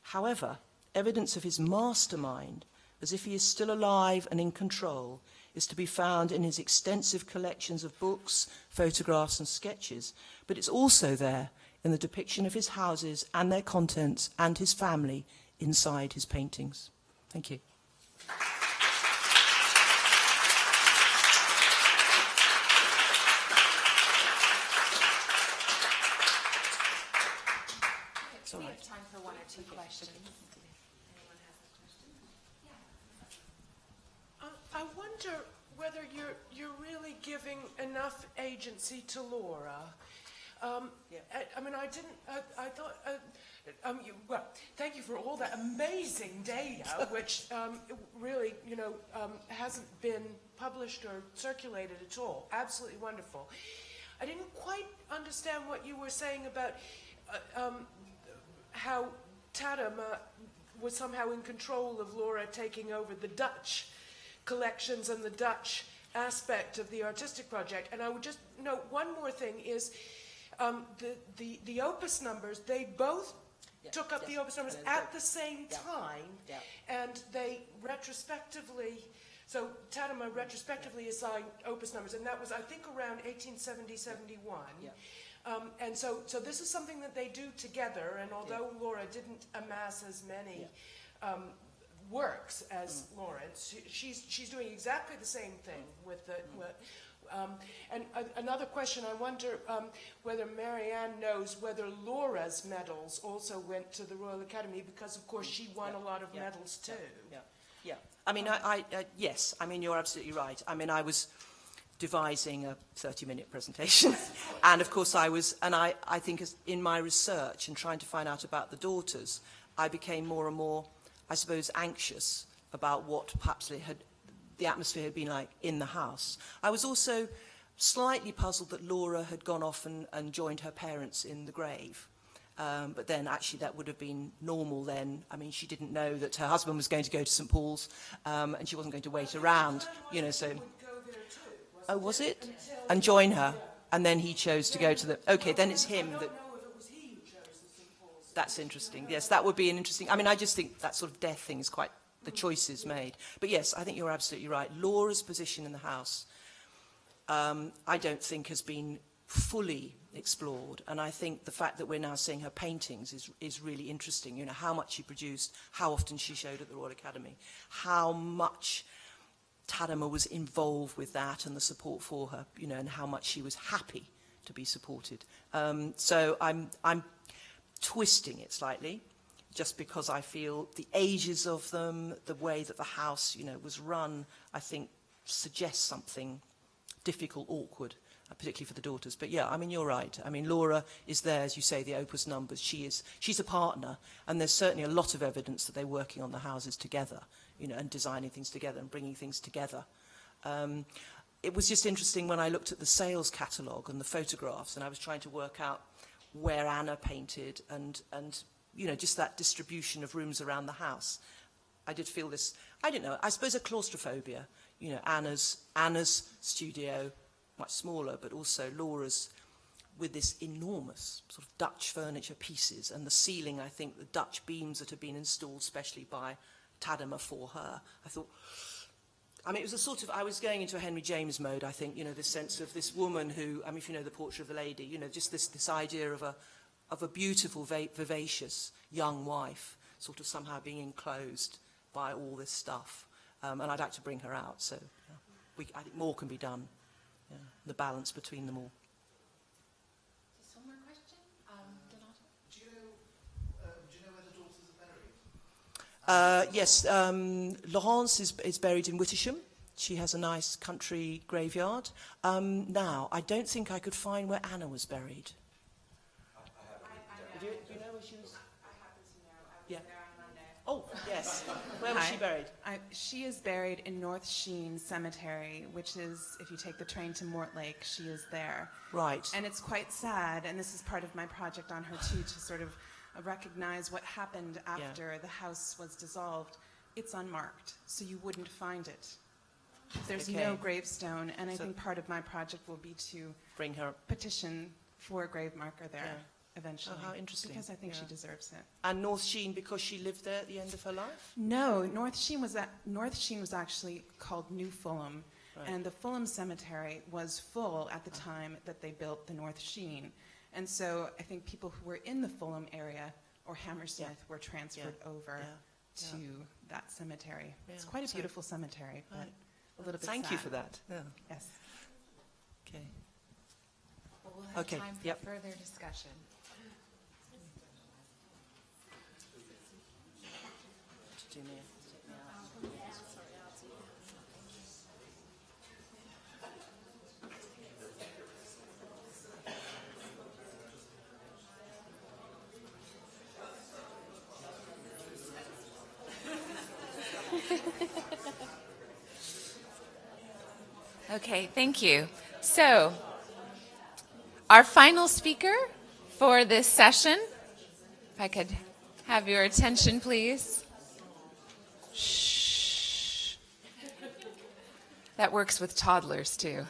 However, evidence of his mastermind, as if he is still alive and in control, is to be found in his extensive collections of books, photographs and sketches, but it's also there in the depiction of his houses and their contents and his family inside his paintings. Thank you. We have time for one or two questions. I wonder whether you're really giving enough agency to Laura. I mean, I thought. Well, thank you for all that amazing data, which really, hasn't been published or circulated at all. Absolutely wonderful. I didn't quite understand what you were saying about how Tadema was somehow in control of Laura taking over the Dutch collections and the Dutch aspect of the artistic project. And I would just note one more thing is the opus numbers, they both took up the opus numbers at the same time, and they retrospectively, so Tadema retrospectively assigned opus numbers, and that was, I think, around 1870-71. And so this is something that they do together, and although Laura didn't amass as many works as Lawrence, she's doing exactly the same thing with the. And another question, I wonder whether Marianne knows whether Laura's medals also went to the Royal Academy, because of course she won a lot of medals too. I mean, yes, I mean, you're absolutely right. I mean, I was devising a 30-minute presentation, and of course I think in my research and trying to find out about the daughters, I became more and more, I suppose, anxious about what perhaps the atmosphere had been like in the house. I was also slightly puzzled that Laura had gone off and joined her parents in the grave. But then actually that would have been normal then. I mean, she didn't know that her husband was going to go to St. Paul's, and she wasn't going to wait around, so. Oh, was it? And join her. And then he chose to go to the. Okay, then it's him that. That's interesting. Yes, that would be an interesting. I mean, I just think that sort of death thing is quite the choices made. But yes, I think you're absolutely right. Laura's position in the house, I don't think has been fully explored. And I think the fact that we're now seeing her paintings is really interesting. How much she produced, how often she showed at the Royal Academy, how much Tadema was involved with that and the support for her, and how much she was happy to be supported. So I'm twisting it slightly, just because I feel the ages of them, the way that the house, was run, I think suggests something difficult, awkward, particularly for the daughters. But yeah, I mean, you're right. I mean, Laura is there, as you say, the opus numbers. She's a partner, and there's certainly a lot of evidence that they're working on the houses together, and designing things together and bringing things together. It was just interesting when I looked at the sales catalogue and the photographs, and I was trying to work out where Anna painted and just that distribution of rooms around the house. I did feel this, I don't know, I suppose a claustrophobia. Anna's studio, much smaller, but also Laura's with this enormous sort of Dutch furniture pieces, and the ceiling, I think, the Dutch beams that had been installed specially by Tadema for her. I thought, I mean, it was a sort of, I was going into a Henry James mode, I think, you know, this sense of this woman who, I mean, if you know the Portrait of a Lady, you know, just this idea of a beautiful, vivacious young wife, sort of somehow being enclosed by all this stuff. And I'd like to bring her out, so I think more can be done, the balance between them all. Just one more question. Donato? Do you know where the daughters are buried? Yes, Laurence is buried in Wittersham. She has a nice country graveyard. Now, I don't think I could find where Anna was buried. Do you know where she was? I happen to know. I was Yeah. there on Monday. Oh, yes. Where was she buried? She is buried in North Sheen Cemetery, which is, if you take the train to Mortlake, she is there. Right. And it's quite sad, and this is part of my project on her too, to sort of recognize what happened after the house was dissolved. It's unmarked, so you wouldn't find it. There's no gravestone, and I think part of my project will be to bring her petition for a grave marker there eventually. Oh, how interesting. Because I think she deserves it. And North Sheen, because she lived there at the end of her life? No, North Sheen was actually called New Fulham, and the Fulham Cemetery was full at the time that they built the North Sheen. And so I think people who were in the Fulham area or Hammersmith were transferred over to that cemetery. It's quite a beautiful cemetery, but a little bit Thank sad. you for that. Yeah. Yes. Okay. Well, we'll have Okay, time for further discussion. Do me Okay, thank you. So, our final speaker for this session, if I could have your attention, please. Shh. That works with toddlers, too.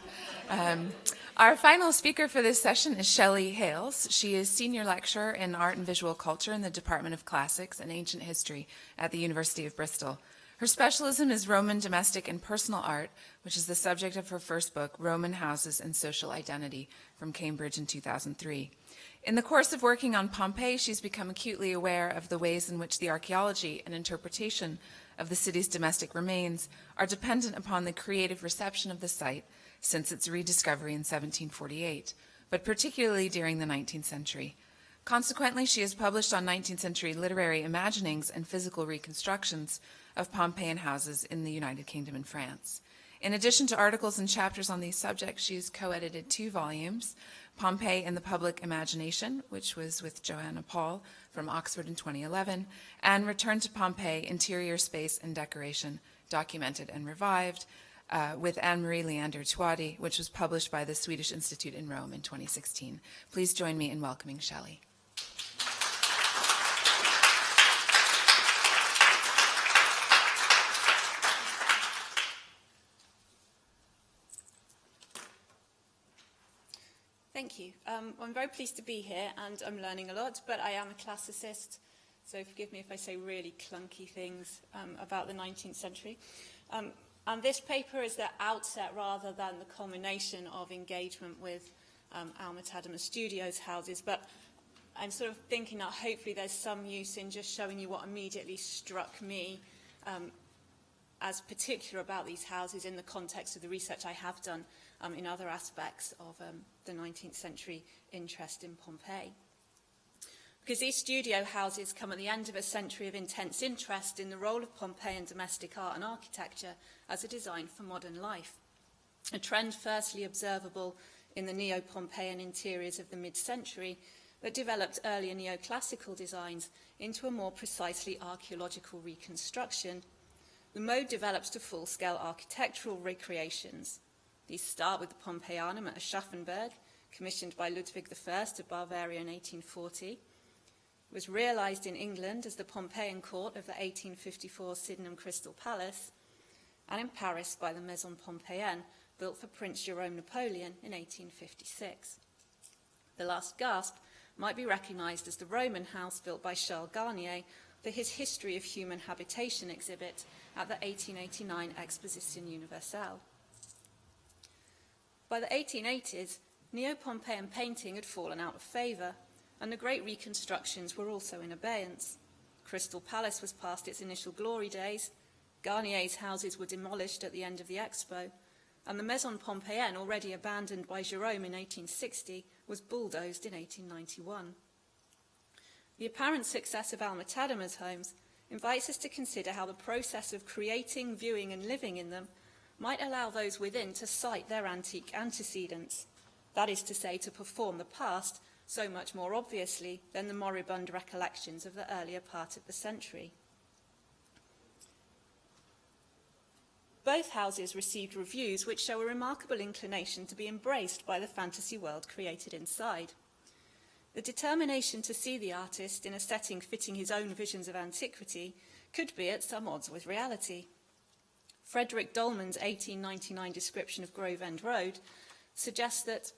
Our final speaker for this session is Shelley Hales. She is Senior Lecturer in Art and Visual Culture in the Department of Classics and Ancient History at the University of Bristol. Her specialism is Roman domestic and personal art, which is the subject of her first book, Roman Houses and Social Identity, from Cambridge in 2003. In the course of working on Pompeii, she's become acutely aware of the ways in which the archaeology and interpretation of the city's domestic remains are dependent upon the creative reception of the site since its rediscovery in 1748, but particularly during the 19th century. Consequently, she has published on 19th century literary imaginings and physical reconstructions of Pompeian houses in the United Kingdom and France. In addition to articles and chapters on these subjects, she's co-edited 2 volumes, Pompeii and the Public Imagination, which was with Joanna Paul from Oxford in 2011, and Return to Pompeii, Interior Space and Decoration, Documented and Revived, with Anne-Marie Leander Tuadi, which was published by the Swedish Institute in Rome in 2016. Please join me in welcoming Shelley. Thank you. I'm very pleased to be here, and I'm learning a lot, but I am a classicist, so forgive me if I say really clunky things about the 19th century. And this paper is the outset rather than the culmination of engagement with Alma-Tadema Studios houses, but I'm sort of thinking that hopefully there's some use in just showing you what immediately struck me as particular about these houses in the context of the research I have done in other aspects of the 19th century interest in Pompeii. Because these studio houses come at the end of a century of intense interest in the role of Pompeian domestic art and architecture as a design for modern life. A trend firstly observable in the neo-Pompeian interiors of the mid-century, but developed earlier neoclassical designs into a more precisely archaeological reconstruction. The mode develops to full-scale architectural recreations. These start with the Pompeianum at Aschaffenburg, commissioned by Ludwig I of Bavaria in 1840. It was realised in England as the Pompeian court of the 1854 Sydenham Crystal Palace, and in Paris by the Maison Pompeienne, built for Prince Jerome Napoleon in 1856. The last gasp might be recognised as the Roman house built by Charles Garnier for his History of Human Habitation exhibit at the 1889 Exposition Universelle. By the 1880s, Neo-Pompeian painting had fallen out of favour, and the great reconstructions were also in abeyance. Crystal Palace was past its initial glory days, Garnier's houses were demolished at the end of the Expo, and the Maison Pompeienne, already abandoned by Jerome in 1860, was bulldozed in 1891. The apparent success of Alma-Tadema's homes invites us to consider how the process of creating, viewing and living in them might allow those within to cite their antique antecedents, that is to say, to perform the past so much more obviously than the moribund recollections of the earlier part of the century. Both houses received reviews which show a remarkable inclination to be embraced by the fantasy world created inside. The determination to see the artist in a setting fitting his own visions of antiquity could be at some odds with reality. Frederick Dolman's 1899 description of Grove End Road suggests that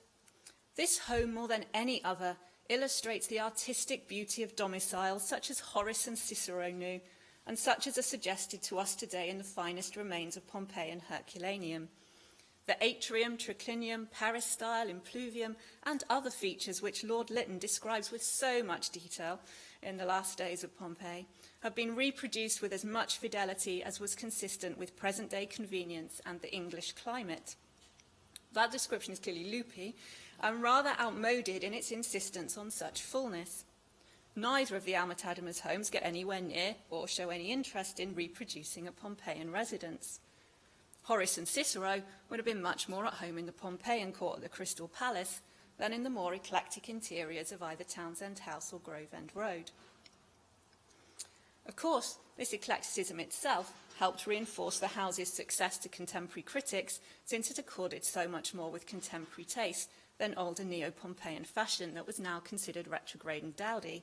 this home, more than any other, illustrates the artistic beauty of domiciles such as Horace and Cicero knew, and such as are suggested to us today in the finest remains of Pompeian Herculaneum. The atrium, triclinium, peristyle, impluvium, and other features which Lord Lytton describes with so much detail in the last days of Pompeii have been reproduced with as much fidelity as was consistent with present-day convenience and the English climate. That description is clearly loopy and rather outmoded in its insistence on such fullness. Neither of the Alma-Tadema's homes get anywhere near or show any interest in reproducing a Pompeian residence. Horace and Cicero would have been much more at home in the Pompeian court at the Crystal Palace than in the more eclectic interiors of either Townsend House or Grove End Road. Of course, this eclecticism itself helped reinforce the house's success to contemporary critics, since it accorded so much more with contemporary taste than older Neo-Pompeian fashion that was now considered retrograde and dowdy.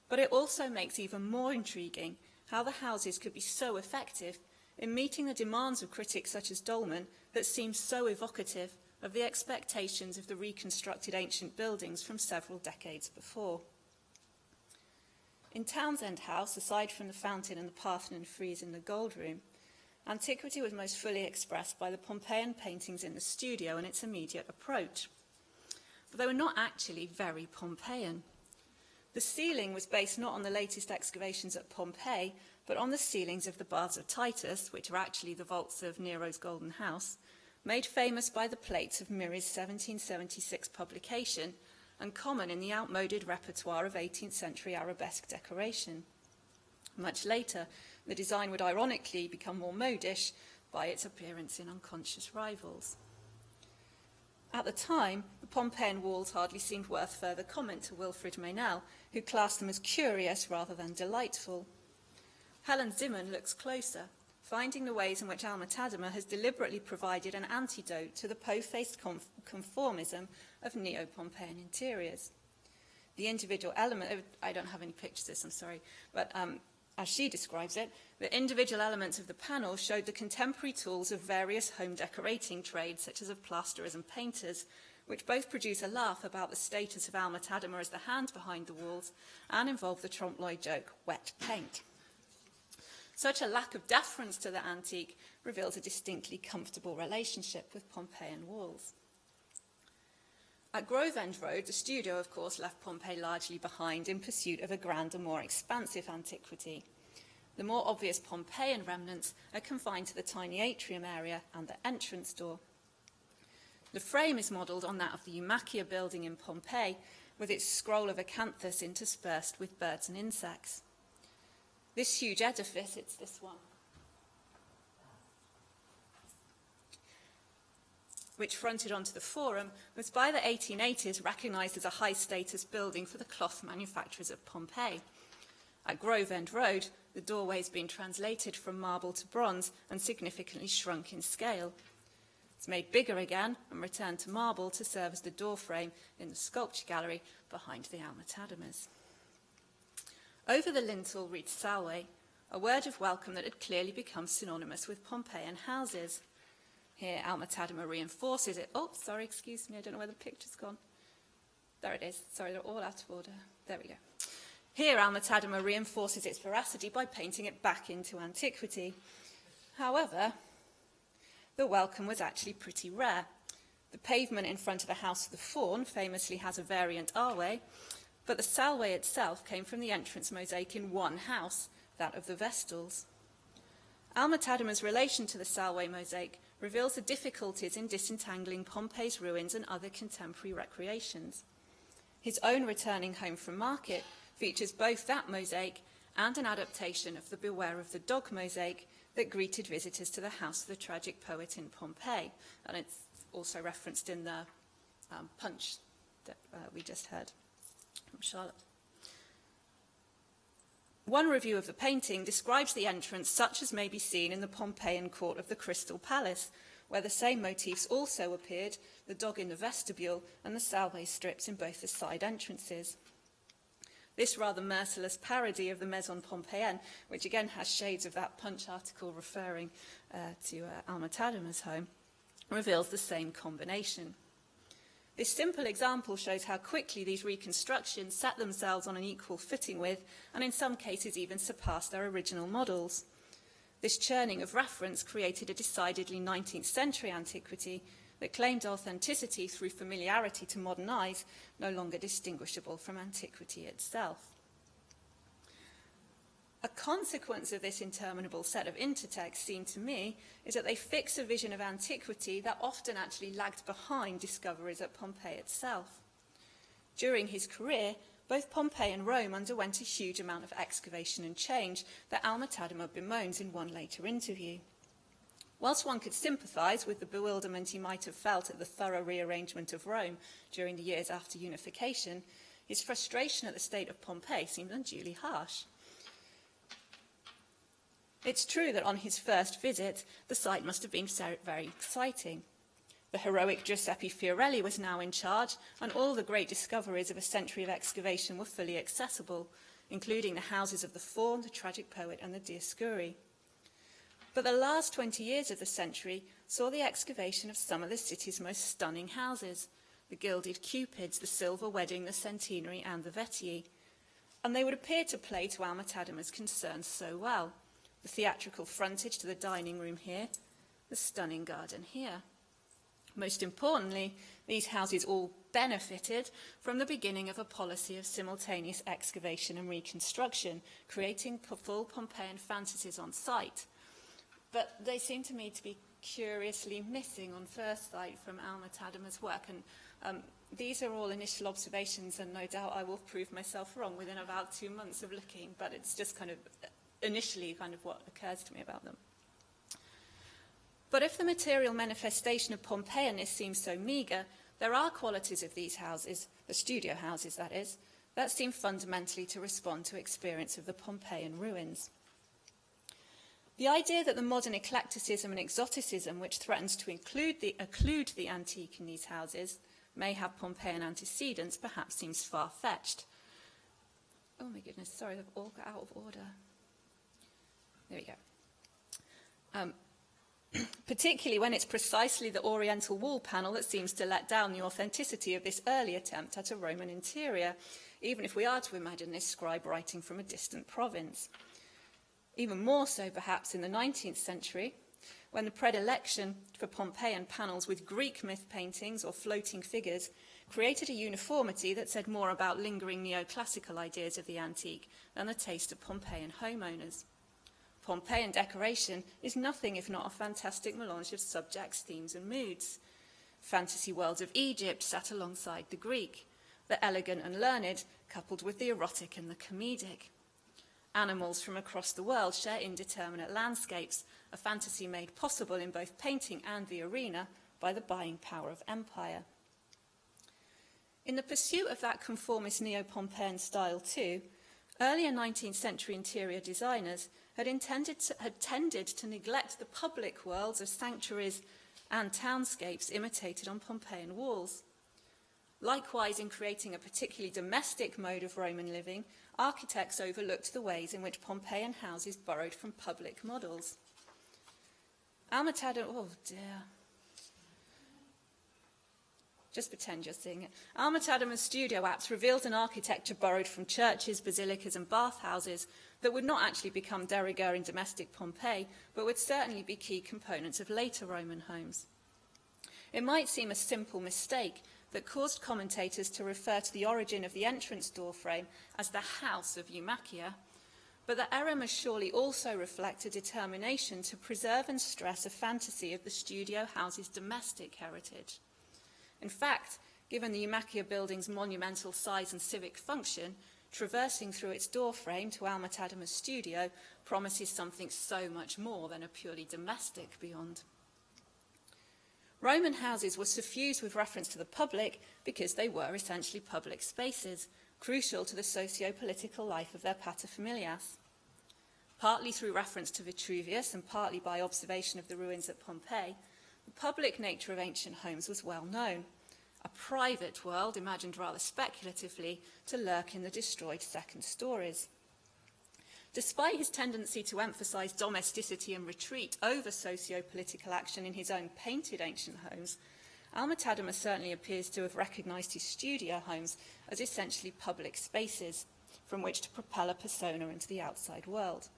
But it also makes even more intriguing how the houses could be so effective in meeting the demands of critics such as Dolman that seemed so evocative of the expectations of the reconstructed ancient buildings from several decades before. In Townsend House, aside from the fountain and the Parthenon frieze in the Gold Room, antiquity was most fully expressed by the Pompeian paintings in the studio and its immediate approach. But they were not actually very Pompeian. The ceiling was based not on the latest excavations at Pompeii, but on the ceilings of the Baths of Titus, which are actually the vaults of Nero's Golden House, made famous by the plates of Murray's 1776 publication and common in the outmoded repertoire of 18th century arabesque decoration. Much later, the design would ironically become more modish by its appearance in Unconscious Rivals. At the time, the Pompeian walls hardly seemed worth further comment to Wilfrid Meynell, who classed them as curious rather than delightful. Helen Zimmern looks closer, finding the ways in which Alma-Tadema has deliberately provided an antidote to the po-faced conformism of Neo-Pompeian interiors. The individual element, I don't have any pictures of this, I'm sorry, but as she describes it, the individual elements of the panel showed the contemporary tools of various home decorating trades, such as of plasterers and painters, which both produce a laugh about the status of Alma-Tadema as the hand behind the walls and involve the trompe-l'oeil joke, wet paint. Such a lack of deference to the antique reveals a distinctly comfortable relationship with Pompeian walls. At Grove End Road, the studio, of course, left Pompeii largely behind in pursuit of a grander, more expansive antiquity. The more obvious Pompeian remnants are confined to the tiny atrium area and the entrance door. The frame is modelled on that of the Eumachia building in Pompeii, with its scroll of acanthus interspersed with birds and insects. This huge edifice, it's this one, which fronted onto the Forum, was by the 1880s recognised as a high-status building for the cloth manufacturers of Pompeii. At Grove End Road, the doorway's been translated from marble to bronze and significantly shrunk in scale. It's made bigger again and returned to marble to serve as the doorframe in the sculpture gallery behind the Alma-Tademas. Over the lintel reads Salve, a word of welcome that had clearly become synonymous with Pompeian houses. Here, Alma-Tadema reinforces it. Oh, sorry, excuse me, I don't know where the picture's gone. There it is. Sorry, they're all out of order. There we go. Here, Alma-Tadema reinforces its veracity by painting it back into antiquity. However, the welcome was actually pretty rare. The pavement in front of the House of the Faun famously has a variant archway, but the salway itself came from the entrance mosaic in one house, that of the Vestals. Alma-Tadema's relation to the salway mosaic reveals the difficulties in disentangling Pompey's ruins and other contemporary recreations. His own returning home from market features both that mosaic and an adaptation of the Beware of the Dog mosaic that greeted visitors to the house of the tragic poet in Pompeii, and it's also referenced in the punch that we just heard from Charlotte. One review of the painting describes the entrance such as may be seen in the Pompeian court of the Crystal Palace, where the same motifs also appeared, the dog in the vestibule and the salway strips in both the side entrances. This rather merciless parody of the Maison Pompeienne, which again has shades of that Punch article referring to Alma-Tadema's home, reveals the same combination. This simple example shows how quickly these reconstructions set themselves on an equal footing with, and in some cases even surpassed their original models. This churning of reference created a decidedly 19th century antiquity that claimed authenticity through familiarity to modern eyes, no longer distinguishable from antiquity itself. A consequence of this interminable set of intertexts, seemed to me, is that they fix a vision of antiquity that often actually lagged behind discoveries at Pompeii itself. During his career, both Pompeii and Rome underwent a huge amount of excavation and change that Alma-Tadema bemoans in one later interview. Whilst one could sympathise with the bewilderment he might have felt at the thorough rearrangement of Rome during the years after unification, his frustration at the state of Pompeii seemed unduly harsh. It's true that on his first visit, the site must have been very exciting. The heroic Giuseppe Fiorelli was now in charge, and all the great discoveries of a century of excavation were fully accessible, including the houses of the Faun, the tragic poet, and the Dioscuri. But the last 20 years of the century saw the excavation of some of the city's most stunning houses, the gilded Cupids, the silver wedding, the centenary, and the Vetii. And they would appear to play to Alma-Tadema's concerns so well. The theatrical frontage to the dining room here, the stunning garden here. Most importantly, these houses all benefited from the beginning of a policy of simultaneous excavation and reconstruction, creating full Pompeian fantasies on site. But they seem to me to be curiously missing on first sight from Alma-Tadema's work. And these are all initial observations, and no doubt I will prove myself wrong within about 2 months of looking, but it's just kind of initially kind of what occurs to me about them. But if the material manifestation of Pompeianness seems so meagre, there are qualities of these houses, the studio houses that is, that seem fundamentally to respond to experience of the Pompeian ruins. The idea that the modern eclecticism and exoticism which threatens to occlude the antique in these houses may have Pompeian antecedents perhaps seems far-fetched. Oh my goodness, sorry, they've all got out of order. There we go. Particularly when it's precisely the oriental wall panel that seems to let down the authenticity of this early attempt at a Roman interior, even if we are to imagine this scribe writing from a distant province. Even more so, perhaps, in the 19th century, when the predilection for Pompeian panels with Greek myth paintings or floating figures created a uniformity that said more about lingering neoclassical ideas of the antique than the taste of Pompeian homeowners. Pompeian decoration is nothing if not a fantastic melange of subjects, themes, and moods. Fantasy worlds of Egypt sat alongside the Greek, the elegant and learned coupled with the erotic and the comedic. Animals from across the world share indeterminate landscapes, a fantasy made possible in both painting and the arena by the buying power of empire. In the pursuit of that conformist Neo-Pompeian style too, earlier 19th century interior designers had tended to neglect the public worlds of sanctuaries and townscapes imitated on Pompeian walls. Likewise, in creating a particularly domestic mode of Roman living, architects overlooked the ways in which Pompeian houses borrowed from public models. Alma-Tadema, oh dear. Just pretend you're seeing it. Alma-Tadema's studio apse reveals an architecture borrowed from churches, basilicas and bathhouses that would not actually become de rigueur in domestic Pompeii, but would certainly be key components of later Roman homes. It might seem a simple mistake that caused commentators to refer to the origin of the entrance door frame as the house of Eumachia, but the error must surely also reflect a determination to preserve and stress a fantasy of the studio house's domestic heritage. In fact, given the Eumachia building's monumental size and civic function, traversing through its doorframe to Alma-Tadema's studio promises something so much more than a purely domestic beyond. Roman houses were suffused with reference to the public because they were essentially public spaces, crucial to the socio-political life of their paterfamilias. Partly through reference to Vitruvius and partly by observation of the ruins at Pompeii, the public nature of ancient homes was well known, a private world imagined rather speculatively to lurk in the destroyed second stories. Despite his tendency to emphasize domesticity and retreat over socio-political action in his own painted ancient homes, Alma-Tadema certainly appears to have recognized his studio homes as essentially public spaces from which to propel a persona into the outside world.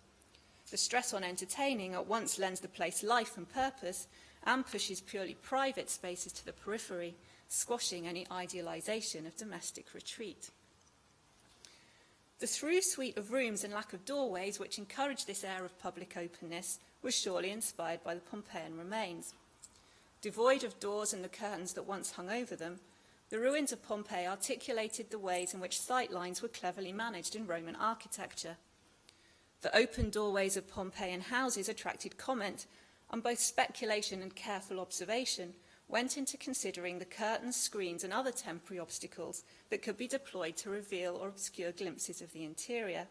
The stress on entertaining at once lends the place life and purpose and pushes purely private spaces to the periphery, squashing any idealization of domestic retreat. The through suite of rooms and lack of doorways which encouraged this air of public openness was surely inspired by the Pompeian remains. Devoid of doors and the curtains that once hung over them, the ruins of Pompeii articulated the ways in which sightlines were cleverly managed in Roman architecture. The open doorways of Pompeian houses attracted comment, and both speculation and careful observation went into considering the curtains, screens, and other temporary obstacles that could be deployed to reveal or obscure glimpses of the interior.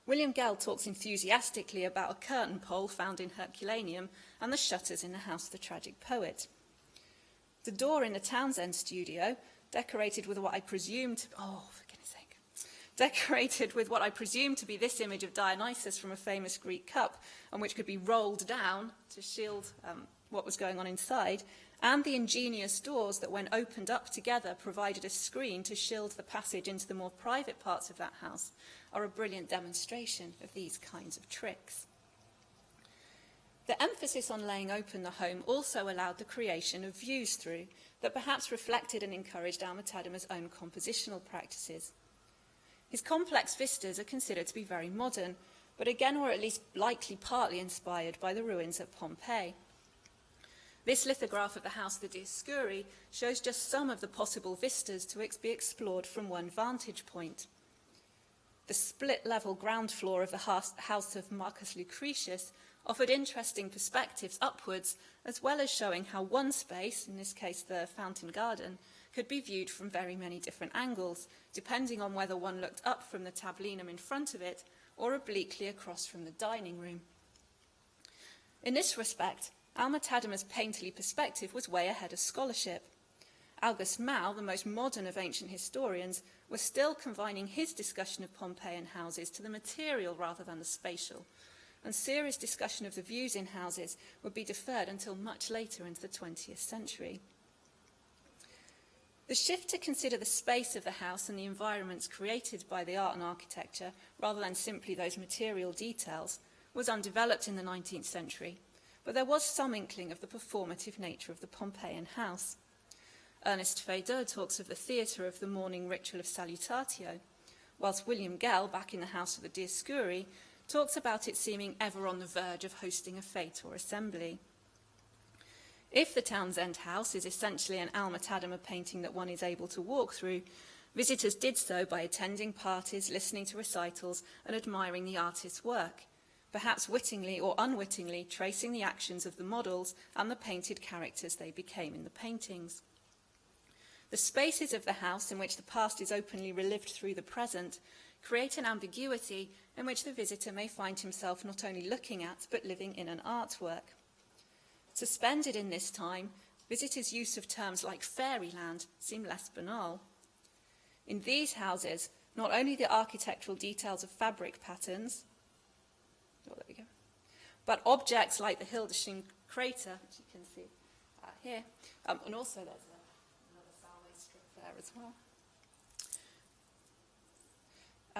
William Gere talks enthusiastically about a curtain pole found in Herculaneum and the shutters in the House of the Tragic Poet. The door in the Townsend studio, decorated with what I presume to be this image of Dionysus from a famous Greek cup, and which could be rolled down to shield what was going on inside, and the ingenious doors that, when opened up together, provided a screen to shield the passage into the more private parts of that house, are a brilliant demonstration of these kinds of tricks. The emphasis on laying open the home also allowed the creation of views through that perhaps reflected and encouraged Alma-Tadema's own compositional practices. His complex vistas are considered to be very modern, but again were at least likely partly inspired by the ruins at Pompeii. This lithograph of the House of the Dioscuri shows just some of the possible vistas to be explored from one vantage point. The split-level ground floor of the house of Marcus Lucretius offered interesting perspectives upwards, as well as showing how one space, in this case the fountain garden, could be viewed from very many different angles, depending on whether one looked up from the tablinum in front of it or obliquely across from the dining room. In this respect, Alma-Tadema's painterly perspective was way ahead of scholarship. August Mau, the most modern of ancient historians, was still confining his discussion of Pompeian houses to the material rather than the spatial, and serious discussion of the views in houses would be deferred until much later into the 20th century. The shift to consider the space of the house and the environments created by the art and architecture, rather than simply those material details, was undeveloped in the 19th century, but there was some inkling of the performative nature of the Pompeian house. Ernest Feydeau talks of the theatre of the morning ritual of salutatio, whilst William Gell, back in the House of the Dioscuri, talks about it seeming ever on the verge of hosting a fete or assembly. If the Townsend House is essentially an Alma-Tadema painting that one is able to walk through, visitors did so by attending parties, listening to recitals, and admiring the artist's work, perhaps wittingly or unwittingly tracing the actions of the models and the painted characters they became in the paintings. The spaces of the house in which the past is openly relived through the present create an ambiguity in which the visitor may find himself not only looking at but living in an artwork. Suspended in this time, visitors' use of terms like fairyland seem less banal. In these houses, not only the architectural details of fabric patterns, but objects like the Hildesheim crater, which you can see here, and also there's as well.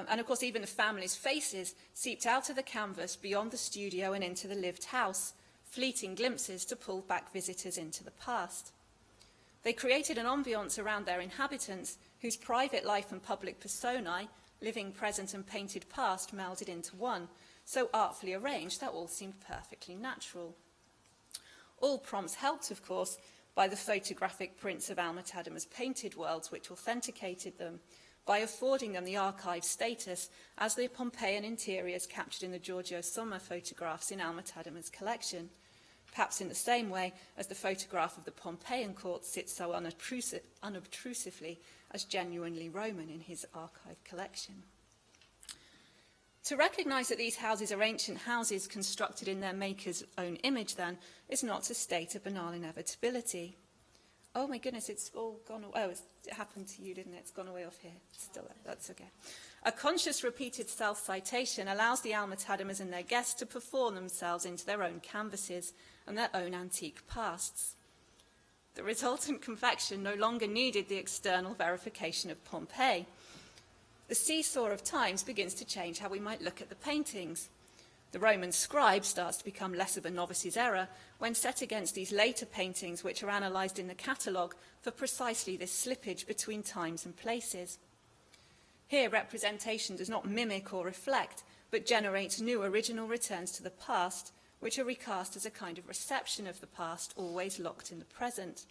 And of course, even the family's faces seeped out of the canvas beyond the studio and into the lived house, fleeting glimpses to pull back visitors into the past. They created an ambiance around their inhabitants whose private life and public personae, living present and painted past, melded into one, so artfully arranged that all seemed perfectly natural. All prompts helped, of course, by the photographic prints of Alma-Tadema's painted worlds, which authenticated them, by affording them the archive status as the Pompeian interiors captured in the Giorgio Somma photographs in Alma-Tadema's collection, perhaps in the same way as the photograph of the Pompeian court sits so unobtrusively as genuinely Roman in his archive collection. To recognise that these houses are ancient houses constructed in their maker's own image, then, is not to state a banal inevitability. Oh my goodness, it's all gone away. Oh, it happened to you, didn't it? It's gone away off here. Still there. That's okay. A conscious repeated self-citation allows the Alma-Tademas and their guests to perform themselves into their own canvases and their own antique pasts. The resultant confection no longer needed the external verification of Pompeii. The seesaw of times begins to change how we might look at the paintings. The Roman scribe starts to become less of a novice's error when set against these later paintings, which are analysed in the catalogue for precisely this slippage between times and places. Here, representation does not mimic or reflect, but generates new original returns to the past, which are recast as a kind of reception of the past, always locked in the present.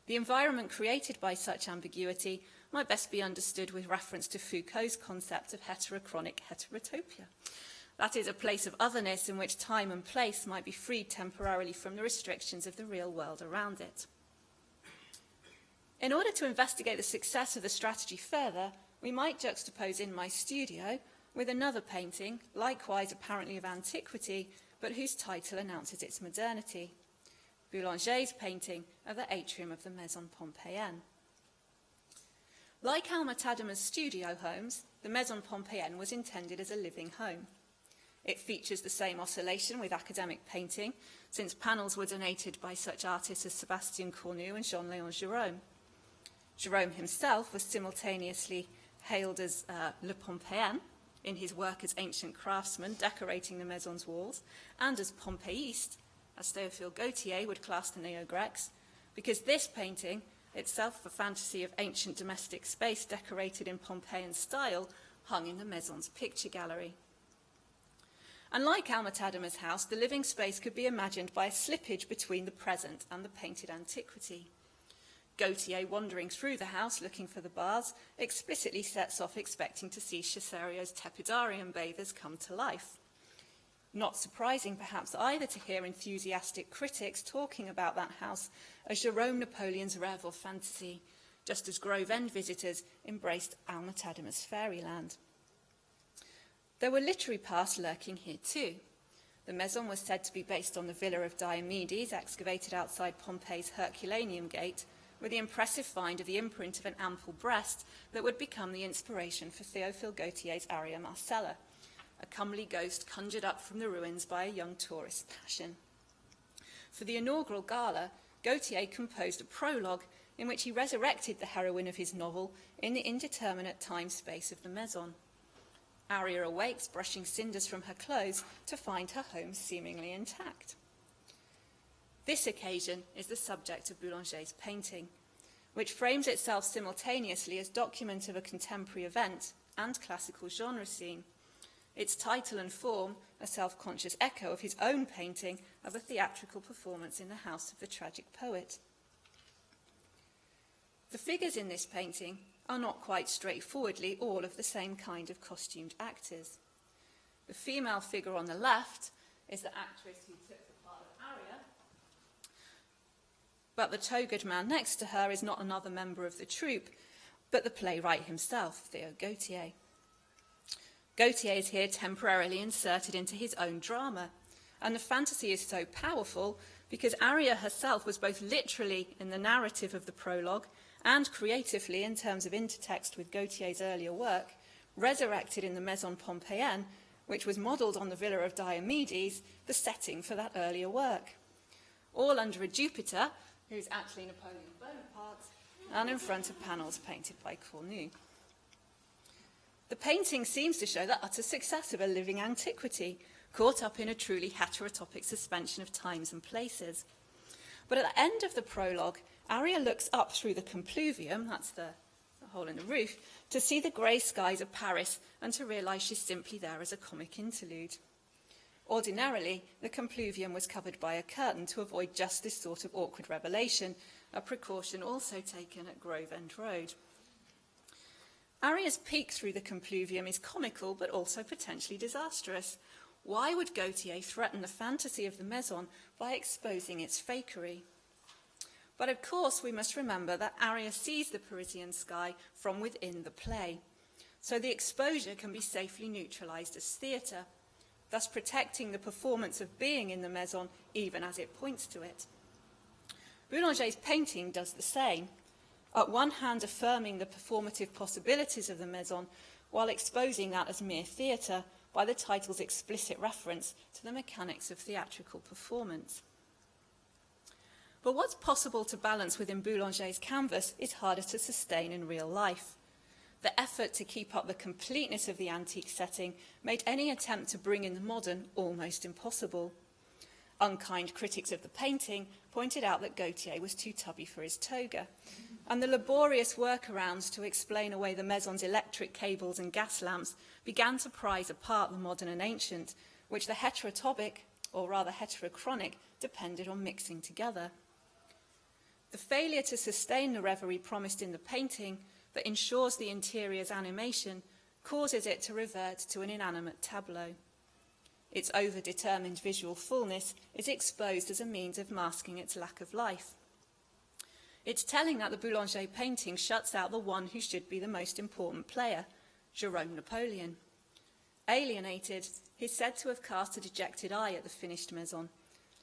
The environment created by such ambiguity might best be understood with reference to Foucault's concept of heterochronic heterotopia. That is, a place of otherness in which time and place might be freed temporarily from the restrictions of the real world around it. In order to investigate the success of the strategy further, we might juxtapose In My Studio with another painting, likewise apparently of antiquity, but whose title announces its modernity, Boulanger's painting of the atrium of the Maison Pompeienne. Like Alma-Tadema's studio homes, the Maison Pompeienne was intended as a living home. It features the same oscillation with academic painting, since panels were donated by such artists as Sébastien Cornu and Jean-Léon Gérôme. Gérôme himself was simultaneously hailed as Le Pompéen in his work as ancient craftsman decorating the Maison's walls, and as Pompéiste, as Théophile Gautier would class the Neo-Grecs, because this painting, itself a fantasy of ancient domestic space decorated in Pompeian style, hung in the Maison's picture gallery. And like Alma-Tadema's house, the living space could be imagined by a slippage between the present and the painted antiquity. Gautier, wandering through the house looking for the baths, explicitly sets off expecting to see Cesario's tepidarium bathers come to life. Not surprising, perhaps, either to hear enthusiastic critics talking about that house as Jerome Napoleon's rêve or fantasy, just as Grove End visitors embraced Alma-Tadema's fairyland. There were literary pasts lurking here too. The Maison was said to be based on the villa of Diomedes, excavated outside Pompeii's Herculaneum Gate, with the impressive find of the imprint of an ample breast that would become the inspiration for Théophile Gautier's Aria Marcella, a comely ghost conjured up from the ruins by a young tourist passion. For the inaugural gala, Gautier composed a prologue in which he resurrected the heroine of his novel in the indeterminate time-space of the Maison. Aria awakes, brushing cinders from her clothes, to find her home seemingly intact. This occasion is the subject of Boulanger's painting, which frames itself simultaneously as document of a contemporary event and classical genre scene. Its title and form a self-conscious echo of his own painting of a theatrical performance in the house of the tragic poet. The figures in this painting are not quite straightforwardly all of the same kind of costumed actors. The female figure on the left is the actress who took the part of Aria, but the togaed man next to her is not another member of the troupe, but the playwright himself, Theo Gautier. Gautier is here temporarily inserted into his own drama, and the fantasy is so powerful because Aria herself was both literally in the narrative of the prologue and creatively, in terms of intertext with Gautier's earlier work, resurrected in the Maison Pompeienne, which was modelled on the villa of Diomedes, the setting for that earlier work. All under a Jupiter, who's actually Napoleon Bonaparte, and in front of panels painted by Cornu. The painting seems to show the utter success of a living antiquity, caught up in a truly heterotopic suspension of times and places. But at the end of the prologue, Arria looks up through the compluvium, that's the hole in the roof, to see the grey skies of Paris and to realise she's simply there as a comic interlude. Ordinarily, the compluvium was covered by a curtain to avoid just this sort of awkward revelation, a precaution also taken at Grove End Road. Arria's peek through the compluvium is comical but also potentially disastrous. Why would Gautier threaten the fantasy of the Maison by exposing its fakery? But of course we must remember that Arria sees the Parisian sky from within the play, so the exposure can be safely neutralised as theatre, thus protecting the performance of being in the Maison even as it points to it. Boulanger's painting does the same, at one hand affirming the performative possibilities of the Maison while exposing that as mere theatre by the title's explicit reference to the mechanics of theatrical performance. But what's possible to balance within Boulanger's canvas is harder to sustain in real life. The effort to keep up the completeness of the antique setting made any attempt to bring in the modern almost impossible. Unkind critics of the painting pointed out that Gautier was too tubby for his toga, and the laborious workarounds to explain away the Maison's electric cables and gas lamps began to prize apart the modern and ancient, which the heterotopic, or rather heterochronic, depended on mixing together. The failure to sustain the reverie promised in the painting that ensures the interior's animation causes it to revert to an inanimate tableau. Its overdetermined visual fullness is exposed as a means of masking its lack of life. It's telling that the Boulanger painting shuts out the one who should be the most important player, Jerome Napoleon. Alienated, he's said to have cast a dejected eye at the finished Maison,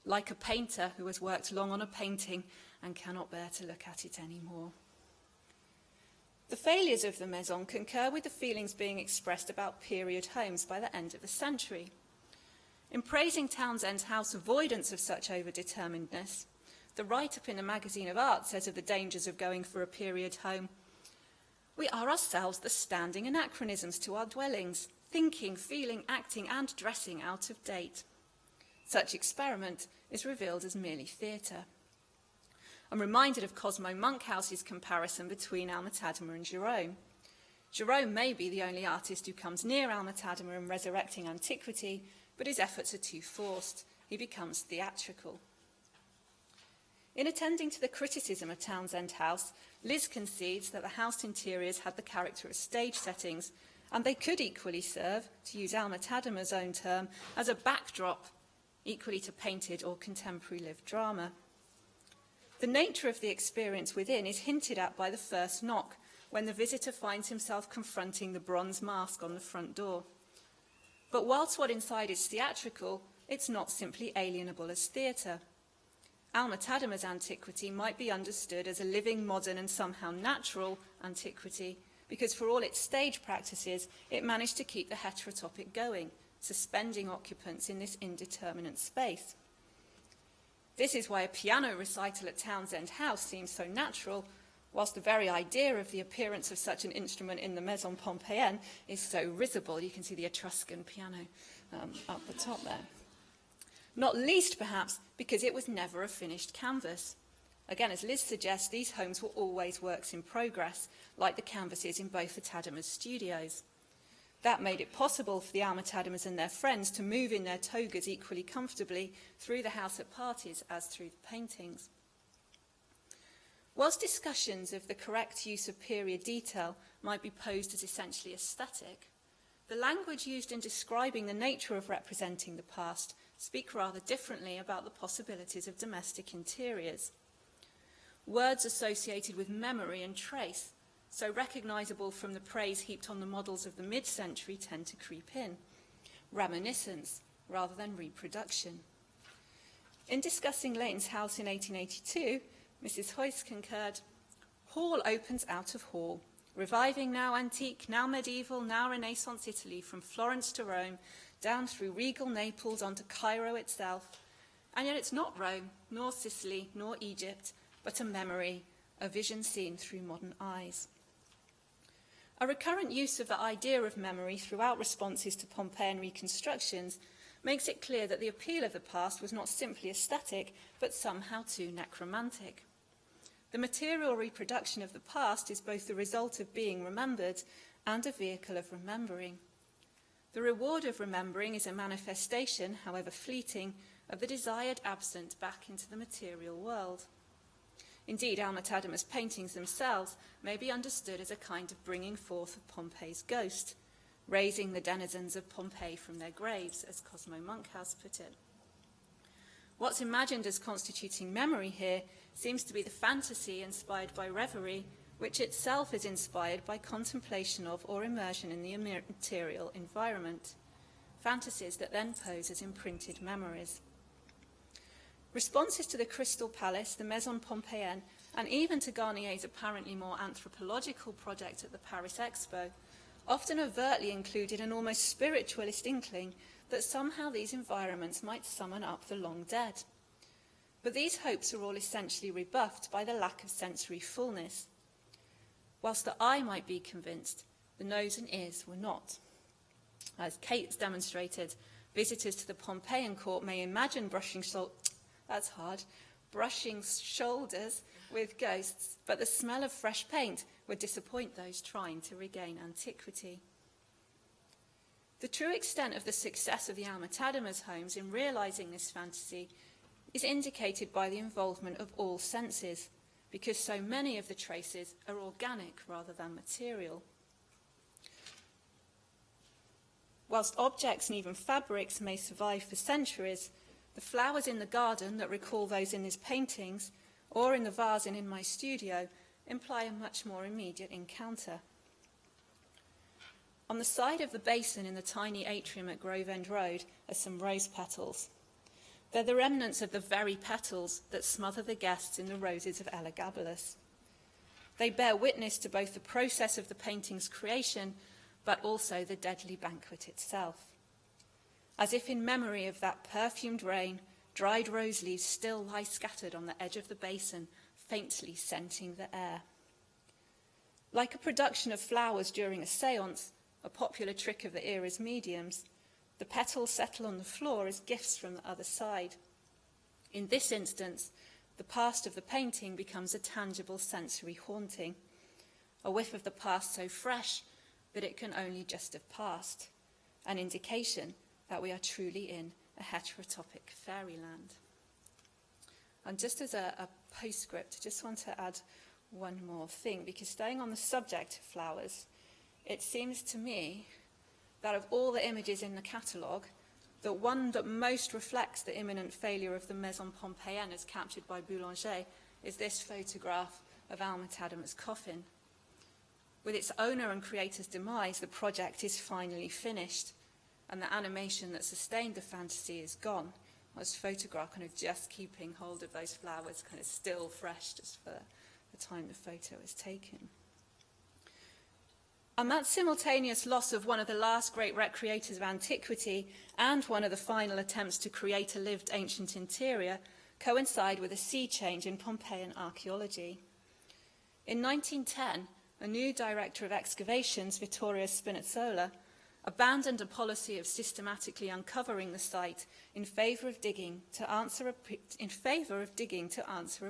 like a painter who has worked long on a painting and cannot bear to look at it anymore. The failures of the Maison concur with the feelings being expressed about period homes by the end of the century. In praising Townsend's House avoidance of such overdeterminedness, the write-up in the Magazine of Art says of the dangers of going for a period home, "We are ourselves the standing anachronisms to our dwellings, thinking, feeling, acting, and dressing out of date." Such experiment is revealed as merely theatre. I'm reminded of Cosmo Monkhouse's comparison between Alma-Tadema and Jerome. Jerome may be the only artist who comes near Alma-Tadema in resurrecting antiquity, but his efforts are too forced. He becomes theatrical. In attending to the criticism of Townsend House, Liz concedes that the house interiors had the character of stage settings, and they could equally serve, to use Alma-Tadema's own term, as a backdrop, equally to painted or contemporary lived drama. The nature of the experience within is hinted at by the first knock, when the visitor finds himself confronting the bronze mask on the front door. But whilst what inside is theatrical, it's not simply alienable as theatre. Alma-Tadema's antiquity might be understood as a living, modern and somehow natural antiquity, because for all its stage practices, it managed to keep the heterotopic going, suspending occupants in this indeterminate space. This is why a piano recital at Townsend House seems so natural, whilst the very idea of the appearance of such an instrument in the Maison Pompeian is so risible. You can see the Etruscan piano up the top there. Not least, perhaps, because it was never a finished canvas. Again, as Liz suggests, these homes were always works in progress, like the canvases in both the Tadema's studios. That made it possible for the Alma-Tademas and their friends to move in their togas equally comfortably through the house at parties as through the paintings. Whilst discussions of the correct use of period detail might be posed as essentially aesthetic, the language used in describing the nature of representing the past speak rather differently about the possibilities of domestic interiors. Words associated with memory and trace, so recognisable from the praise heaped on the models of the mid-century, tend to creep in. Reminiscence rather than reproduction. In discussing Leighton's house in 1882, Mrs. Hoyce concurred, "Hall opens out of hall, reviving now antique, now medieval, now Renaissance Italy, from Florence to Rome, down through regal Naples onto Cairo itself. And yet it's not Rome, nor Sicily, nor Egypt, but a memory, a vision seen through modern eyes. A recurrent use of the idea of memory throughout responses to Pompeian reconstructions makes it clear that the appeal of the past was not simply aesthetic, but somehow too necromantic. The material reproduction of the past is both the result of being remembered and a vehicle of remembering. The reward of remembering is a manifestation, however fleeting, of the desired absent back into the material world. Indeed, Alma-Tadema's paintings themselves may be understood as a kind of bringing forth of Pompeii's ghost, raising the denizens of Pompeii from their graves, as Cosmo Monkhouse put it. What's imagined as constituting memory here seems to be the fantasy inspired by reverie, which itself is inspired by contemplation of or immersion in the material environment, fantasies that then pose as imprinted memories. Responses to the Crystal Palace, the Maison Pompeienne, and even to Garnier's apparently more anthropological project at the Paris Expo often overtly included an almost spiritualist inkling that somehow these environments might summon up the long dead. But these hopes are all essentially rebuffed by the lack of sensory fullness. Whilst the eye might be convinced, the nose and ears were not. As Kate's demonstrated, visitors to the Pompeian court may imagine brushing shoulders with ghosts, but the smell of fresh paint would disappoint those trying to regain antiquity. The true extent of the success of the Alma-Tadema's homes in realising this fantasy is indicated by the involvement of all senses, because so many of the traces are organic rather than material. Whilst objects and even fabrics may survive for centuries, the flowers in the garden that recall those in his paintings, or in the vase in my studio, imply a much more immediate encounter. On the side of the basin in the tiny atrium at Grove End Road are some rose petals. They're the remnants of the very petals that smother the guests in the roses of Elagabalus. They bear witness to both the process of the painting's creation, but also the deadly banquet itself. As if in memory of that perfumed rain, dried rose leaves still lie scattered on the edge of the basin, faintly scenting the air. Like a production of flowers during a séance, a popular trick of the era's mediums, the petals settle on the floor as gifts from the other side. In this instance, the past of the painting becomes a tangible sensory haunting, a whiff of the past so fresh that it can only just have passed, an indication that we are truly in a heterotopic fairyland. And just as a postscript, I just want to add one more thing, because staying on the subject of flowers, it seems to me that of all the images in the catalogue, the one that most reflects the imminent failure of the Maison Pompeienne as captured by Boulanger is this photograph of Alma-Tadema's coffin. With its owner and creator's demise, the project is finally finished, and the animation that sustained the fantasy is gone. This photograph kind of just keeping hold of those flowers kind of still fresh just for the time the photo is taken. And that simultaneous loss of one of the last great recreators of antiquity and one of the final attempts to create a lived ancient interior coincide with a sea change in Pompeian archaeology. In 1910, a new director of excavations, Vittorio Spinazzola, abandoned a policy of systematically uncovering the site in favour of digging to answer a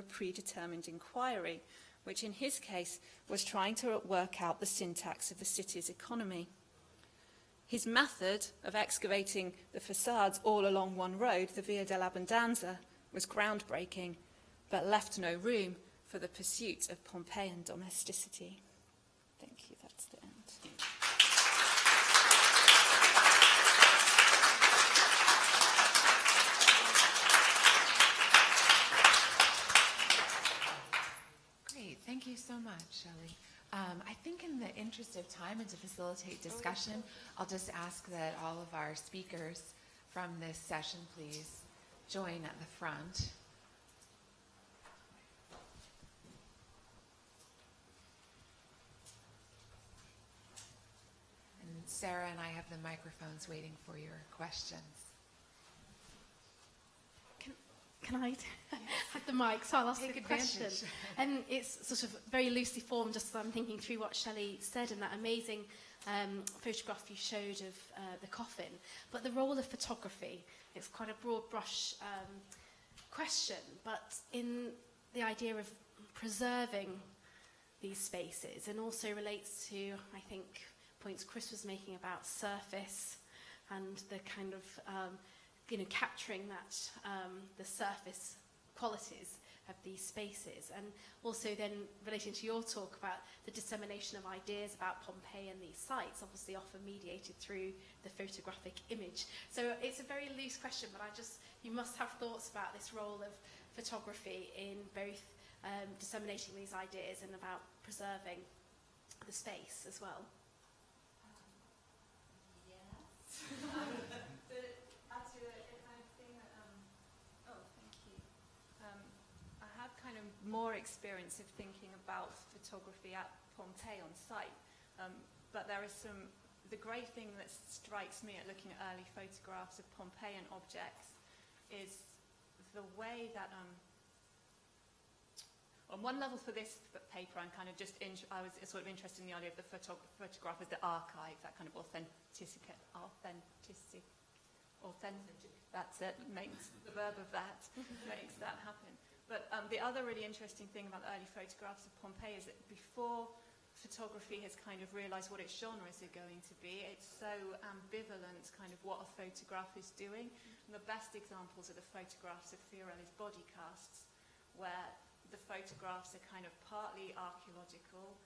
predetermined inquiry, which in his case was trying to work out the syntax of the city's economy. His method of excavating the facades all along one road, the Via dell'Abbondanza, was groundbreaking, but left no room for the pursuit of Pompeian domesticity. Thank you, that's the end. Thank you so much, Shelley. I think in the interest of time and to facilitate discussion, I'll just ask that all of our speakers from this session please join at the front. And Sarah and I have the microphones waiting for your questions. Can I have the mic? So I'll ask Take a question. advantage. And it's sort of very loosely formed, just as I'm thinking through what Shelley said in that amazing photograph you showed of the coffin. But the role of photography, it's quite a broad brush question, but in the idea of preserving these spaces, and also relates to, I think, points Chris was making about surface and the kind of capturing that the surface qualities of these spaces, and also then relating to your talk about the dissemination of ideas about Pompeii and these sites, obviously often mediated through the photographic image. So it's a very loose question, but you must have thoughts about this role of photography in both disseminating these ideas and about preserving the space as well. More experience of thinking about photography at Pompeii on site, but the great thing that strikes me at looking at early photographs of Pompeian objects is the way that on one level for this paper I was sort of interested in the idea of the photograph as the archive, that kind of authenticity, that's it, makes the verb of that, makes that happen. But the other really interesting thing about the early photographs of Pompeii is that before photography has kind of realised what its genres are going to be, it's so ambivalent kind of what a photograph is doing. And the best examples are the photographs of Fiorelli's body casts, where the photographs are kind of partly archaeological,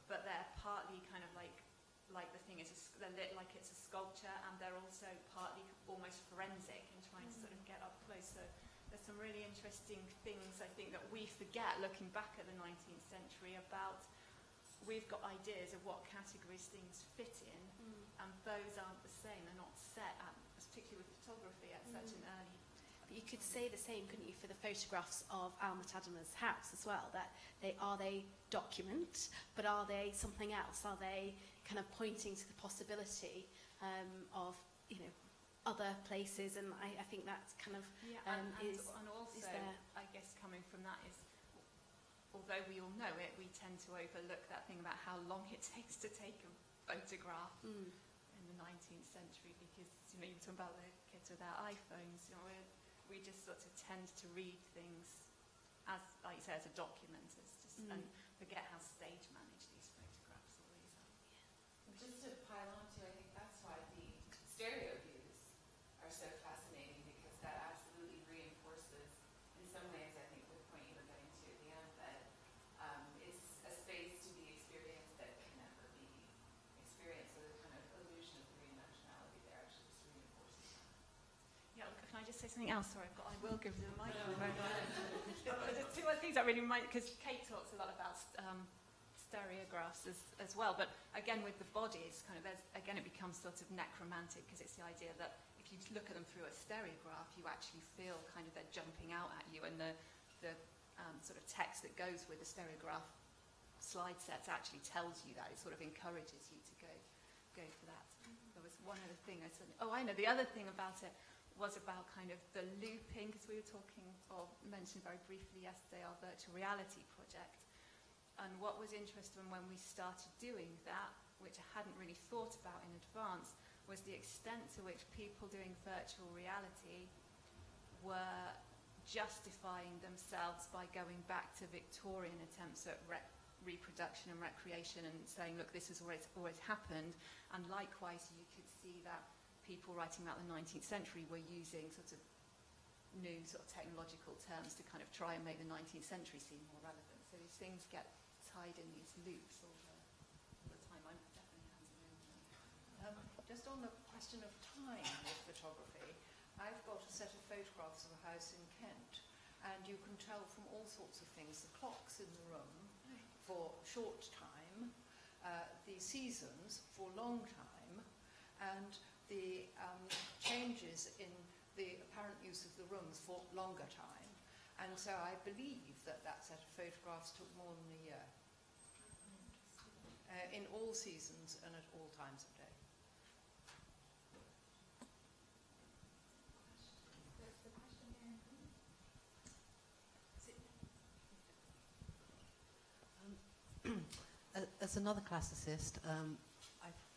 but they're partly kind of like the thing is, they're lit like it's a sculpture, and they're also partly almost forensic and trying to sort of get up close. So there's some really interesting things, I think, that we forget looking back at the 19th century about. We've got ideas of what categories things fit in, and those aren't the same. They're not set, particularly with photography, at such an early. But you could say the same, couldn't you, for the photographs of Alma-Tadema's house as well? That are they document, but are they something else? Are they kind of pointing to the possibility of other places? And I think that's kind of and also, is there. I guess coming from that is, although we all know it, we tend to overlook that thing about how long it takes to take a photograph in the 19th century, because you were talking about the kids with their iPhones. We just sort of tend to read things as, like you say, as a document, and forget how stage managed these photographs always are. Just to pile on to, I think that's why the stereo views are so fascinating, because that absolutely reinforces, in some ways, I think the point you were getting to at the end, that it's a space to be experienced that can never be experienced. So the kind of illusion of three-dimensionality there actually just reinforces that. Yeah, can I just say something else? Sorry, I will give you the microphone. There's two other things that really might, because Kate talks a lot about stereographs as well, but again with the bodies, kind of, again it becomes sort of necromantic, because it's the idea that if you look at them through a stereograph, you actually feel kind of they're jumping out at you, and the sort of text that goes with the stereograph slide sets actually tells you that. It sort of encourages you to go for that. There was one other thing I said. Oh, I know. The other thing about it was about kind of the looping, because we were talking, or mentioned very briefly yesterday, our virtual reality project. And what was interesting when we started doing that, which I hadn't really thought about in advance, was the extent to which people doing virtual reality were justifying themselves by going back to Victorian attempts at reproduction and recreation, and saying, look, this has always happened. And likewise, you could see that people writing about the 19th century were using sort of new sort of technological terms to kind of try and make the 19th century seem more relevant. So these things get tied in these loops all the time. I'm definitely hands-on. Just on the question of time with photography, I've got a set of photographs of a house in Kent, and you can tell from all sorts of things, the clocks in the room for short time, the seasons for long time, and the changes in the apparent use of the rooms for longer time. And so I believe that set of photographs took more than a year, in all seasons and at all times of day. as another classicist,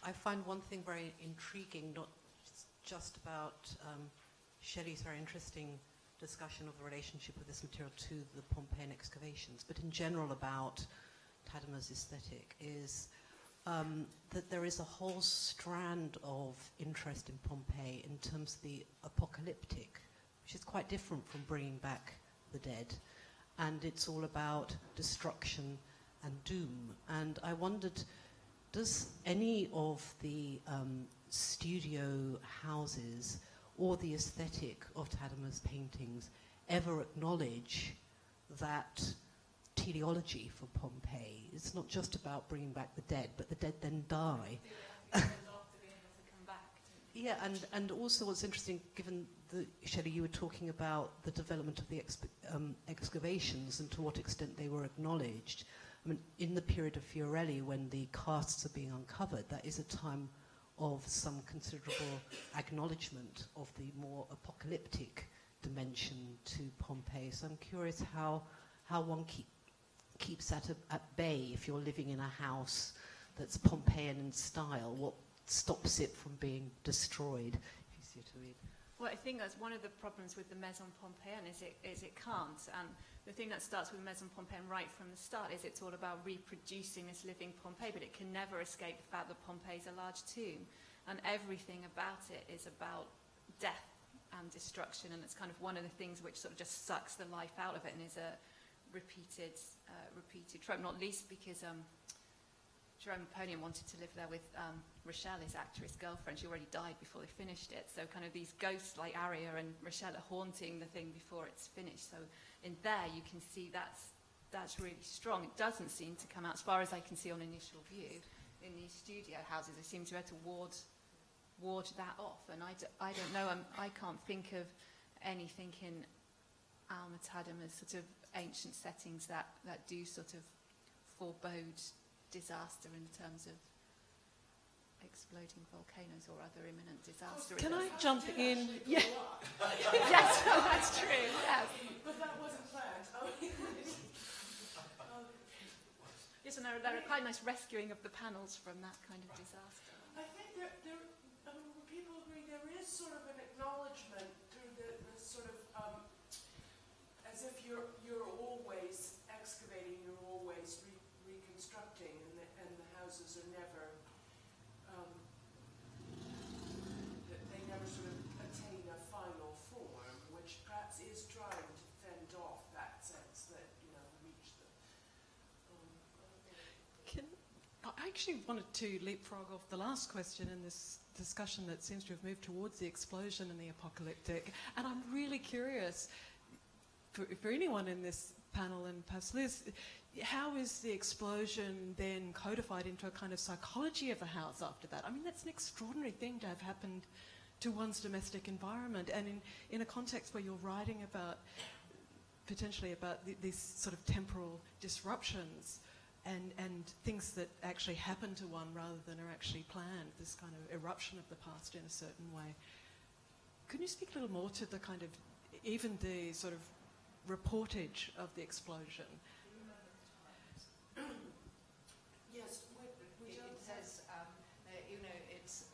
I find one thing very intriguing, not just about Shelley's very interesting discussion of the relationship of this material to the Pompeian excavations, but in general about Tadema's aesthetic, is that there is a whole strand of interest in Pompeii in terms of the apocalyptic, which is quite different from bringing back the dead. And it's all about destruction and doom. And I wondered, does any of the studio houses or the aesthetic of Tadema's paintings ever acknowledge that teleology for Pompeii? It's not just about bringing back the dead, but the dead then die. Yeah, and also what's interesting, given that, Shelley, you were talking about the development of the excavations and to what extent they were acknowledged. I mean, in the period of Fiorelli, when the casts are being uncovered, that is a time of some considerable acknowledgement of the more apocalyptic dimension to Pompeii. So I'm curious how one keeps that at bay if you're living in a house that's Pompeian in style. What stops it from being destroyed? If you see what I mean. Well, I think that's one of the problems with the Maison Pompeian is it can't. And the thing that starts with Maison Pompeian right from the start is it's all about reproducing this living Pompeii, but it can never escape the fact that Pompeii's a large tomb. And everything about it is about death and destruction, and it's kind of one of the things which sort of just sucks the life out of it and is a repeated trope, not least because Jerome Napoleon wanted to live there with Rochelle, his actress girlfriend. She already died before they finished it. So kind of these ghosts like Aria and Rochelle are haunting the thing before it's finished. So in there you can see that's really strong. It doesn't seem to come out, as far as I can see on initial view, in these studio houses. They seem to be able to ward that off. And I don't know, I can't think of anything in Alma-Tadema's sort of ancient settings that do sort of forebode disaster in terms of exploding volcanoes or other imminent disaster. Can I jump in? Yeah. Yes, well, that's true. Yes. But that wasn't planned. Yes, and there are quite nice rescuing of the panels from that kind of disaster. I think people agree there is sort of an acknowledgement through the sort of as if you're always excavating, you're always reconstructing, and the houses are never they never sort of attain a final form, which perhaps is trying to fend off that sense that reach the. I actually wanted to leapfrog off the last question in this discussion that seems to have moved towards the explosion and the apocalyptic, and I'm really curious for anyone in this panel and perhaps Liz, how is the explosion then codified into a kind of psychology of a house after that? I mean, that's an extraordinary thing to have happened to one's domestic environment, and in a context where you're writing about, potentially about these sort of temporal disruptions and things that actually happen to one rather than are actually planned, this kind of eruption of the past in a certain way. Could you speak a little more to the kind of, even the sort of reportage of the explosion? Yes, it says, it's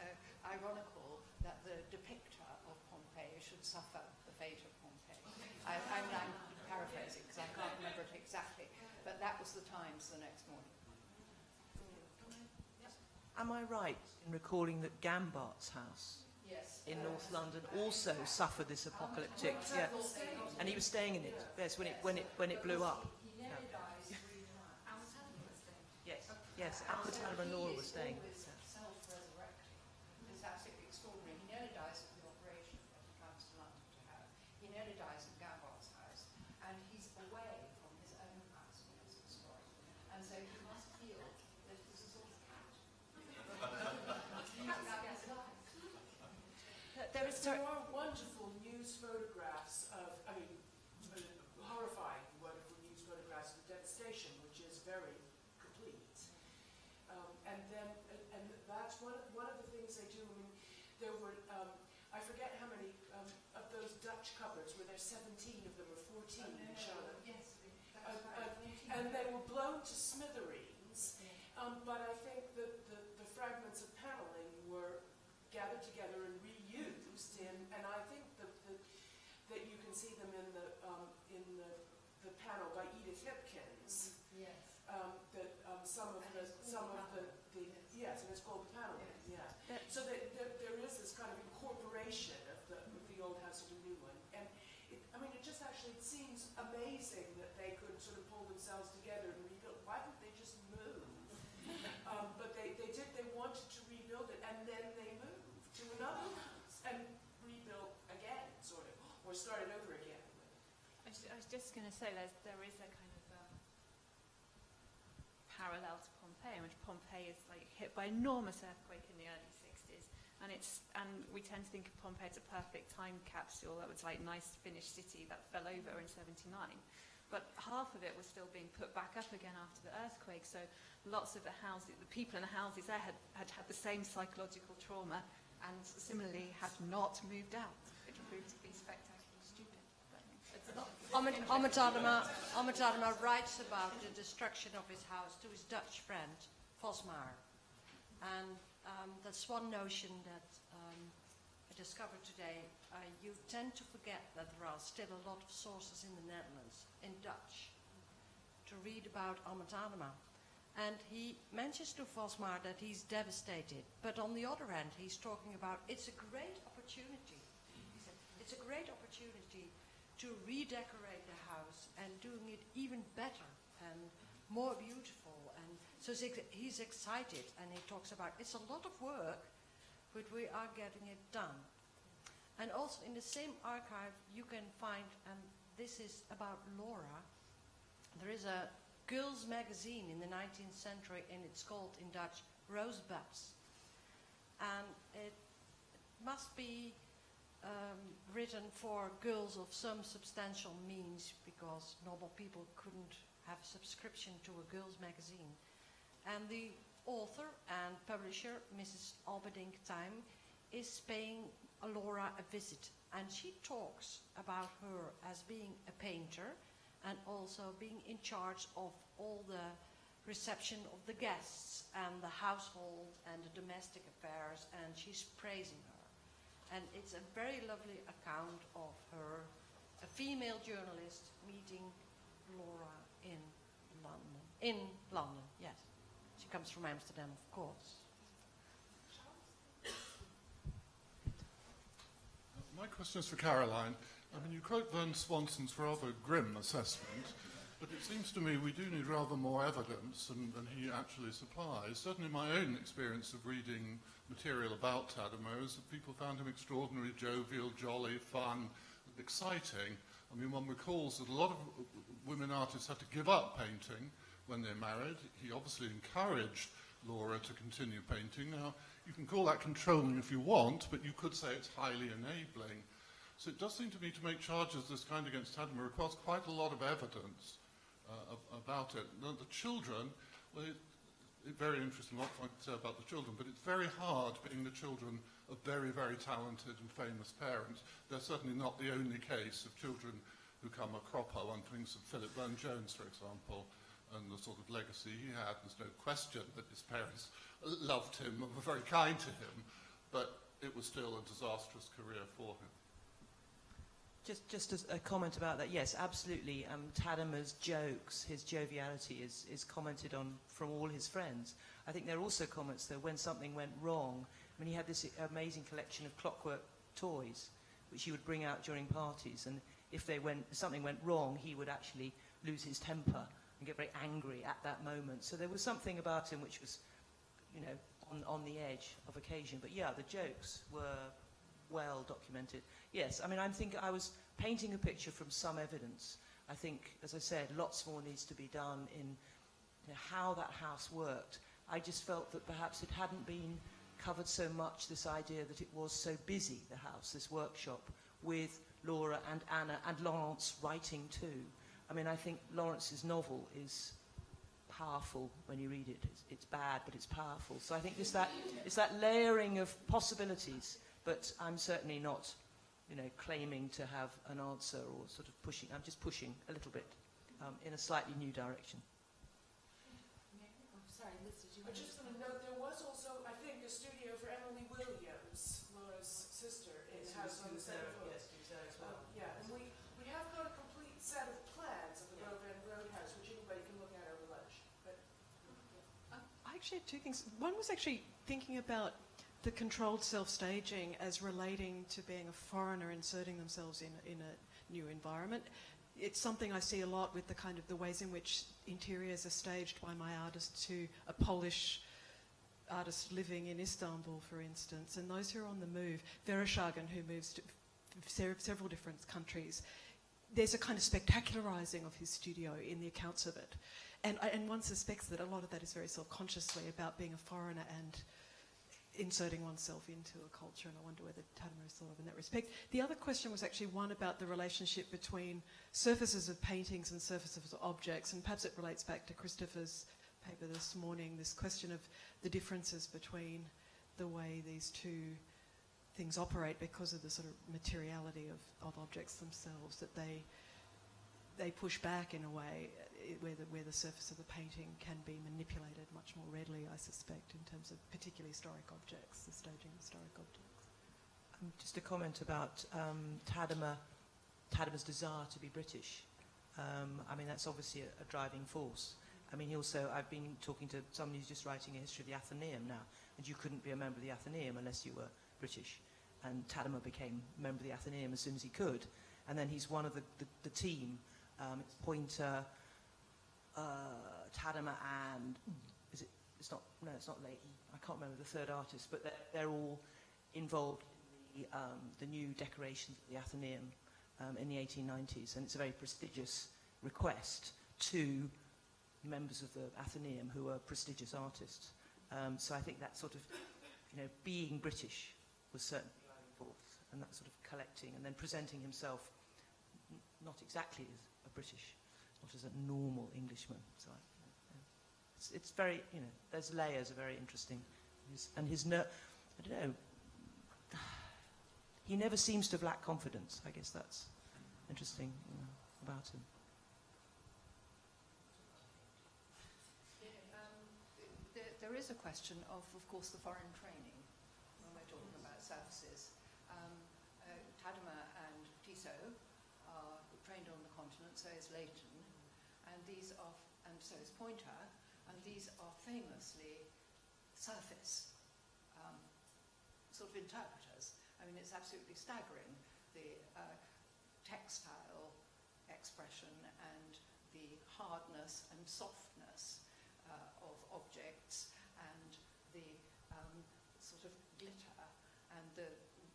ironical that the depictor of Pompeii should suffer the fate of Pompeii. I'm paraphrasing because I can't remember it exactly, but that was the Times the next morning. Am I right in recalling that Gambart's house in North London also suffered this apocalyptic? Yeah, and he was staying in it. Yes, when it blew up. Yeah. Yes, Alma-Tadema and Laura were staying. Self-resurrecting. It's absolutely extraordinary. He nearly dies at the operation that he comes to London to have. He nearly dies at Gambart's house, and he's away from his own house when it's destroyed. And so he must feel that this is sort of cat. There are wonderful news photographs of, horrifying wonderful news photographs of the devastation, which is very complete. And that's one of the things they do. I mean, there were, I forget how many of those Dutch cupboards, were there 17 of them or 14 in Charlotte? Yes. And they were blown to smithereens by some of the yes, and it's called paneling. Yeah. So there is this kind of incorporation of the old house into the new one, and it just actually seems amazing that they could sort of pull themselves together and rebuild. Why didn't they just move? But they did. They wanted to rebuild it, and then they moved to another house and rebuilt again, sort of, or started over again. I was just going to say there is a kind of parallel to Pompeian, which Pompeii is like hit by an enormous earthquake in the early 60s, and we tend to think of Pompeii as a perfect time capsule that was like nice finished city that fell over in 79. But half of it was still being put back up again after the earthquake, so lots of the people in the houses there had the same psychological trauma and similarly had not moved out, which proved to be spectacularly stupid. Alma-Tadema writes about the destruction of his house to his Dutch friend, Vosmaer. And that's one notion that I discovered today. You tend to forget that there are still a lot of sources in the Netherlands, in Dutch, to read about Alma-Tadema. And he mentions to Vosmaer that he's devastated. But on the other hand, he's talking about it's a great opportunity. He said, it's a great opportunity to redecorate the house and doing it even better and more beautiful. And so he's excited, and he talks about it's a lot of work, but we are getting it done. And also in the same archive you can find, and this is about Laura, there is a girls' magazine in the 19th century, and it's called in Dutch Rosebuds. And it must be written for girls of some substantial means, because normal people couldn't have a subscription to a girls' magazine. And the author and publisher, Mrs. Alberdink Time, is paying Laura a visit. And she talks about her as being a painter and also being in charge of all the reception of the guests and the household and the domestic affairs, and she's praising her. And it's a very lovely account of her, a female journalist, meeting Laura in London. In London, yes. She comes from Amsterdam, of course. My question is for Caroline. I mean, you quote Vern Swanson's rather grim assessment, but it seems to me we do need rather more evidence than he actually supplies. Certainly my own experience of reading material about Tadema is that people found him extraordinarily jovial, jolly, fun, exciting. I mean, one recalls that a lot of women artists had to give up painting when they married. He obviously encouraged Laura to continue painting. Now, you can call that controlling if you want, but you could say it's highly enabling. So it does seem to me to make charges this kind against Tadema requires quite a lot of evidence about it. The children, well, it's very interesting what I can say about the children, but it's very hard being the children of very, very talented and famous parents. They're certainly not the only case of children who come a cropper. One thinks of Philip Burne-Jones, for example, and the sort of legacy he had. There's no question that his parents loved him and were very kind to him, but it was still a disastrous career for him. Just as a comment about that, yes, absolutely. Tadema's jokes, his joviality is commented on from all his friends. I think there are also comments, though, when something went wrong. I mean, he had this amazing collection of clockwork toys, which he would bring out during parties, and if something went wrong, he would actually lose his temper and get very angry at that moment. So there was something about him which was, you know, on the edge of occasion. But yeah, the jokes were well documented. Yes, I mean, I was painting a picture from some evidence. I think, as I said, lots more needs to be done in how that house worked. I just felt that perhaps it hadn't been covered so much, this idea that it was so busy, the house, this workshop, with Laura and Anna and Lawrence writing too. I mean, I think Lawrence's novel is powerful when you read it. It's bad, but it's powerful. So I think it's that layering of possibilities. But I'm certainly not, you know, claiming to have an answer or sort of pushing. I'm just pushing a little bit in a slightly new direction. Sorry, Liz, did you? I just want to note there was also, I think, a studio for Emily Williams, Laura's sister, in the house on the second floor. Yes, he was there as well. Yeah, and we have got a complete set of plans of the Grove End Roadhouse, which anybody can look at over lunch. But actually had two things. One was actually thinking about the controlled self-staging as relating to being a foreigner inserting themselves in a new environment. It's something I see a lot with the kind of the ways in which interiors are staged by my artists, who a Polish artist living in Istanbul, for instance, and those who are on the move. Vereshchagin, who moves to several different countries. There's a kind of spectacularizing of his studio in the accounts of it. And one suspects that a lot of that is very self-consciously about being a foreigner and inserting oneself into a culture, and I wonder whether Tadema is thought of in that respect. The other question was actually one about the relationship between surfaces of paintings and surfaces of objects, and perhaps it relates back to Christopher's paper this morning, this question of the differences between the way these two things operate because of the sort of materiality of objects themselves, that they push back in a way where the surface of the painting can be manipulated much more readily, I suspect, in terms of particularly historic objects, the staging of historic objects. Just a comment about Tadema's desire to be British. I mean, that's obviously a driving force. I mean, I've been talking to somebody who's just writing a history of the Athenaeum now, and you couldn't be a member of the Athenaeum unless you were British. And Tadema became a member of the Athenaeum as soon as he could. And then he's one of the team. It's Pointer, Tadema, and it's not Leighton. I can't remember the third artist, but they're all involved in the new decorations of the Athenaeum in the 1890s, and it's a very prestigious request to members of the Athenaeum who are prestigious artists. So I think that sort of, being British was certainly driving force, and that sort of collecting and then presenting himself not exactly as a British, not as a normal Englishman. So it's very, those layers are very interesting. I don't know, he never seems to have lacked confidence. I guess that's interesting about him. There is a question of course, the foreign training when we're talking about surfaces. Tadema and Tissot are trained on the continent, so is Leighton, and so is Pointer, and these are famously surface sort of interpreters. I mean, it's absolutely staggering, the textile expression and the hardness and softness of objects, and the sort of glitter and the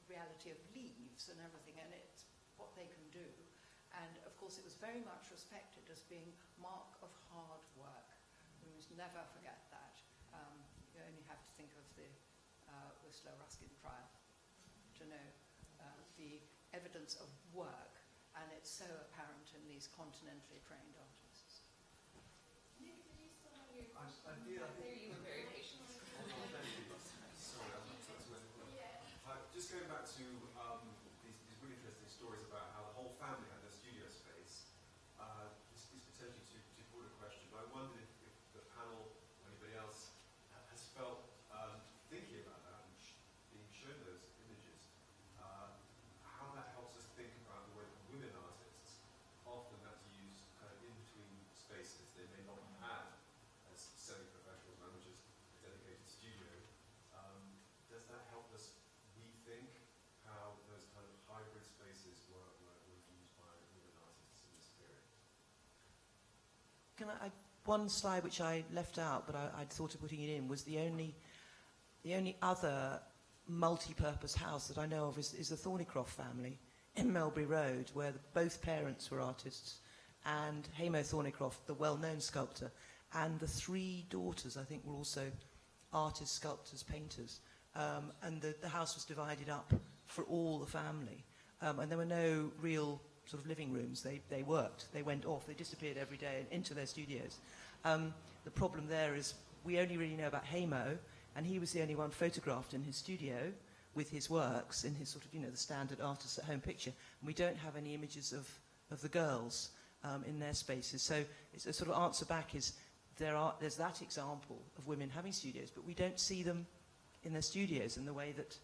reality of leaves and everything, and it's what they can do. And of course it was very much respected as being mark of hard work. We must never forget that. You only have to think of the Whistler Ruskin trial to know the evidence of work, and it's so apparent in these continentally trained artists. Nick, did you still have your question? I did. There you were very patient. Sorry, I'm not just going back to these really interesting stories about how the whole family had their studio space. This is potentially too broad a question, but I wondered if the panel or anybody else has felt, thinking about that and being shown those images, how that helps us think about the way that women artists often have to use kind of in-between spaces they may not have as semi-professional managers, a dedicated studio. Does that help us rethink how those kind of hybrid spaces were used by women artists in this period? One slide which I left out, but I'd thought of putting it in, was the only other multi-purpose house that I know of is the Thornycroft family in Melbury Road, where both parents were artists, and Hamo Thornycroft, the well-known sculptor, and the three daughters, I think, were also artists, sculptors, painters. And the house was divided up for all the family. And there were no real sort of living rooms. They worked. They went off. They disappeared every day into their studios. The problem there is we only really know about Hamo, and he was the only one photographed in his studio with his works in his sort of, the standard artist at home picture. And we don't have any images of the girls in their spaces. So it's a sort of answer back is there's that example of women having studios, but we don't see them in their studios in the way that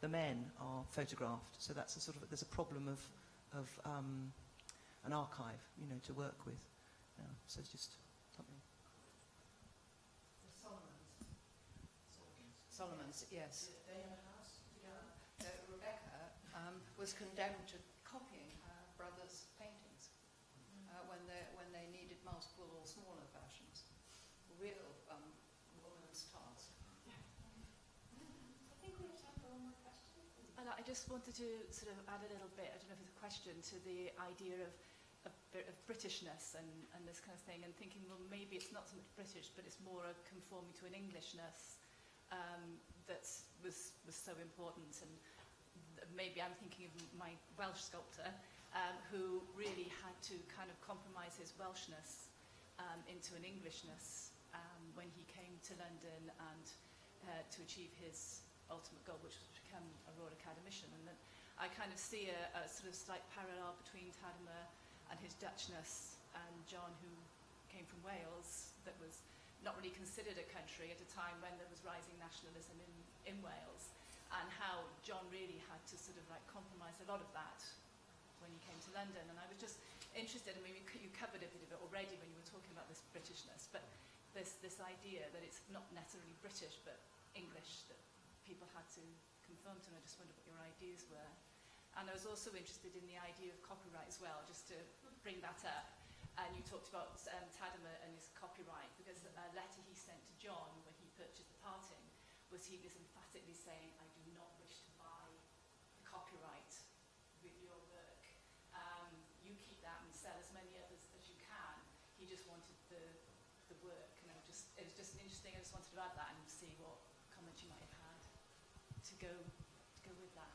the men are photographed. So that's there's a problem of an archive, to work with. So it's just something. The Solomons. Solomons, yes. Rebecca was condemned to copying her brother's paintings when they needed multiple or smaller versions. A real woman's task. I think we have time for one more question. And I just wanted to sort of add a little bit, I don't know if it's a question, to the idea of Britishness and this kind of thing, and thinking, well, maybe it's not so much British, but it's more a conforming to an Englishness that was so important. And maybe I'm thinking of my Welsh sculptor, who really had to kind of compromise his Welshness into an Englishness when he came to London and to achieve his ultimate goal, which was to become a Royal Academician. And that I kind of see a sort of slight parallel between Tadema and his Dutchness, and John, who came from Wales, that was not really considered a country at a time when there was rising nationalism in Wales, and how John really had to sort of like compromise a lot of that when he came to London. And I was just interested, I mean, you covered a bit of it already when you were talking about this Britishness, but this idea that it's not necessarily British, but English, that people had to conform to, and I just wondered what your ideas were. And I was also interested in the idea of copyright as well, just to bring that up. And you talked about Tadema and his copyright, because a letter he sent to John when he purchased the parting was he was emphatically saying, I do not wish to buy the copyright with your work. You keep that and sell as many others as you can. He just wanted the work. And it was just interesting. I just wanted to add that and see what comments you might have had to go with that.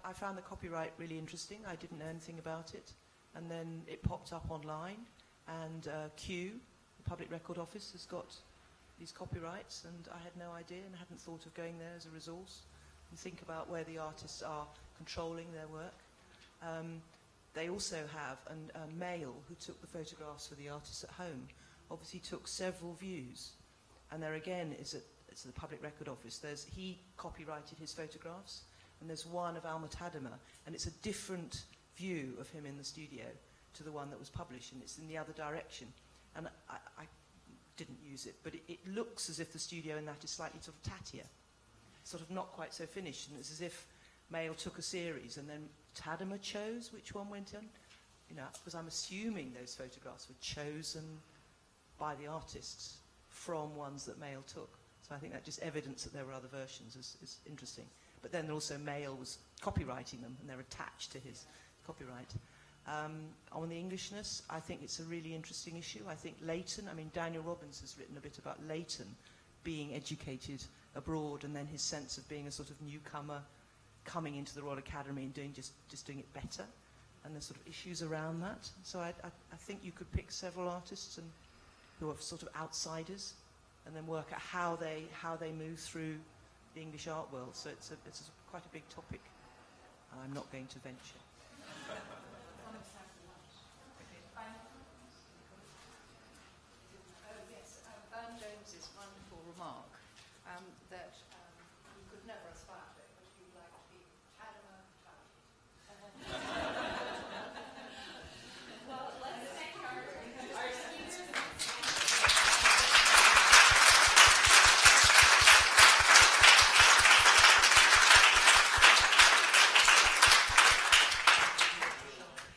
I found the copyright really interesting. I didn't know anything about it. And then it popped up online, and Kew, the Public Record Office, has got these copyrights, and I had no idea and I hadn't thought of going there as a resource and think about where the artists are controlling their work. They also have a male who took the photographs for the artists at home, obviously took several views. And there again is it's the Public Record Office. He copyrighted his photographs, and there's one of Alma-Tadema, and it's a different view of him in the studio to the one that was published, and it's in the other direction. And I didn't use it, but it looks as if the studio in that is slightly sort of tattier, sort of not quite so finished, and it's as if Mail took a series and then Tadema chose which one went in, because I'm assuming those photographs were chosen by the artists from ones that Mail took. So I think that just evidence that there were other versions is interesting. But then also Mail was copywriting them, and they're attached to his copyright. On the Englishness, I think it's a really interesting issue. I think Leighton, Daniel Robbins has written a bit about Leighton being educated abroad, and then his sense of being a sort of newcomer coming into the Royal Academy and just doing it better, and the sort of issues around that. So I think you could pick several artists who are sort of outsiders, and then work out how they move through the English art world. So it's quite a big topic, and I'm not going to venture.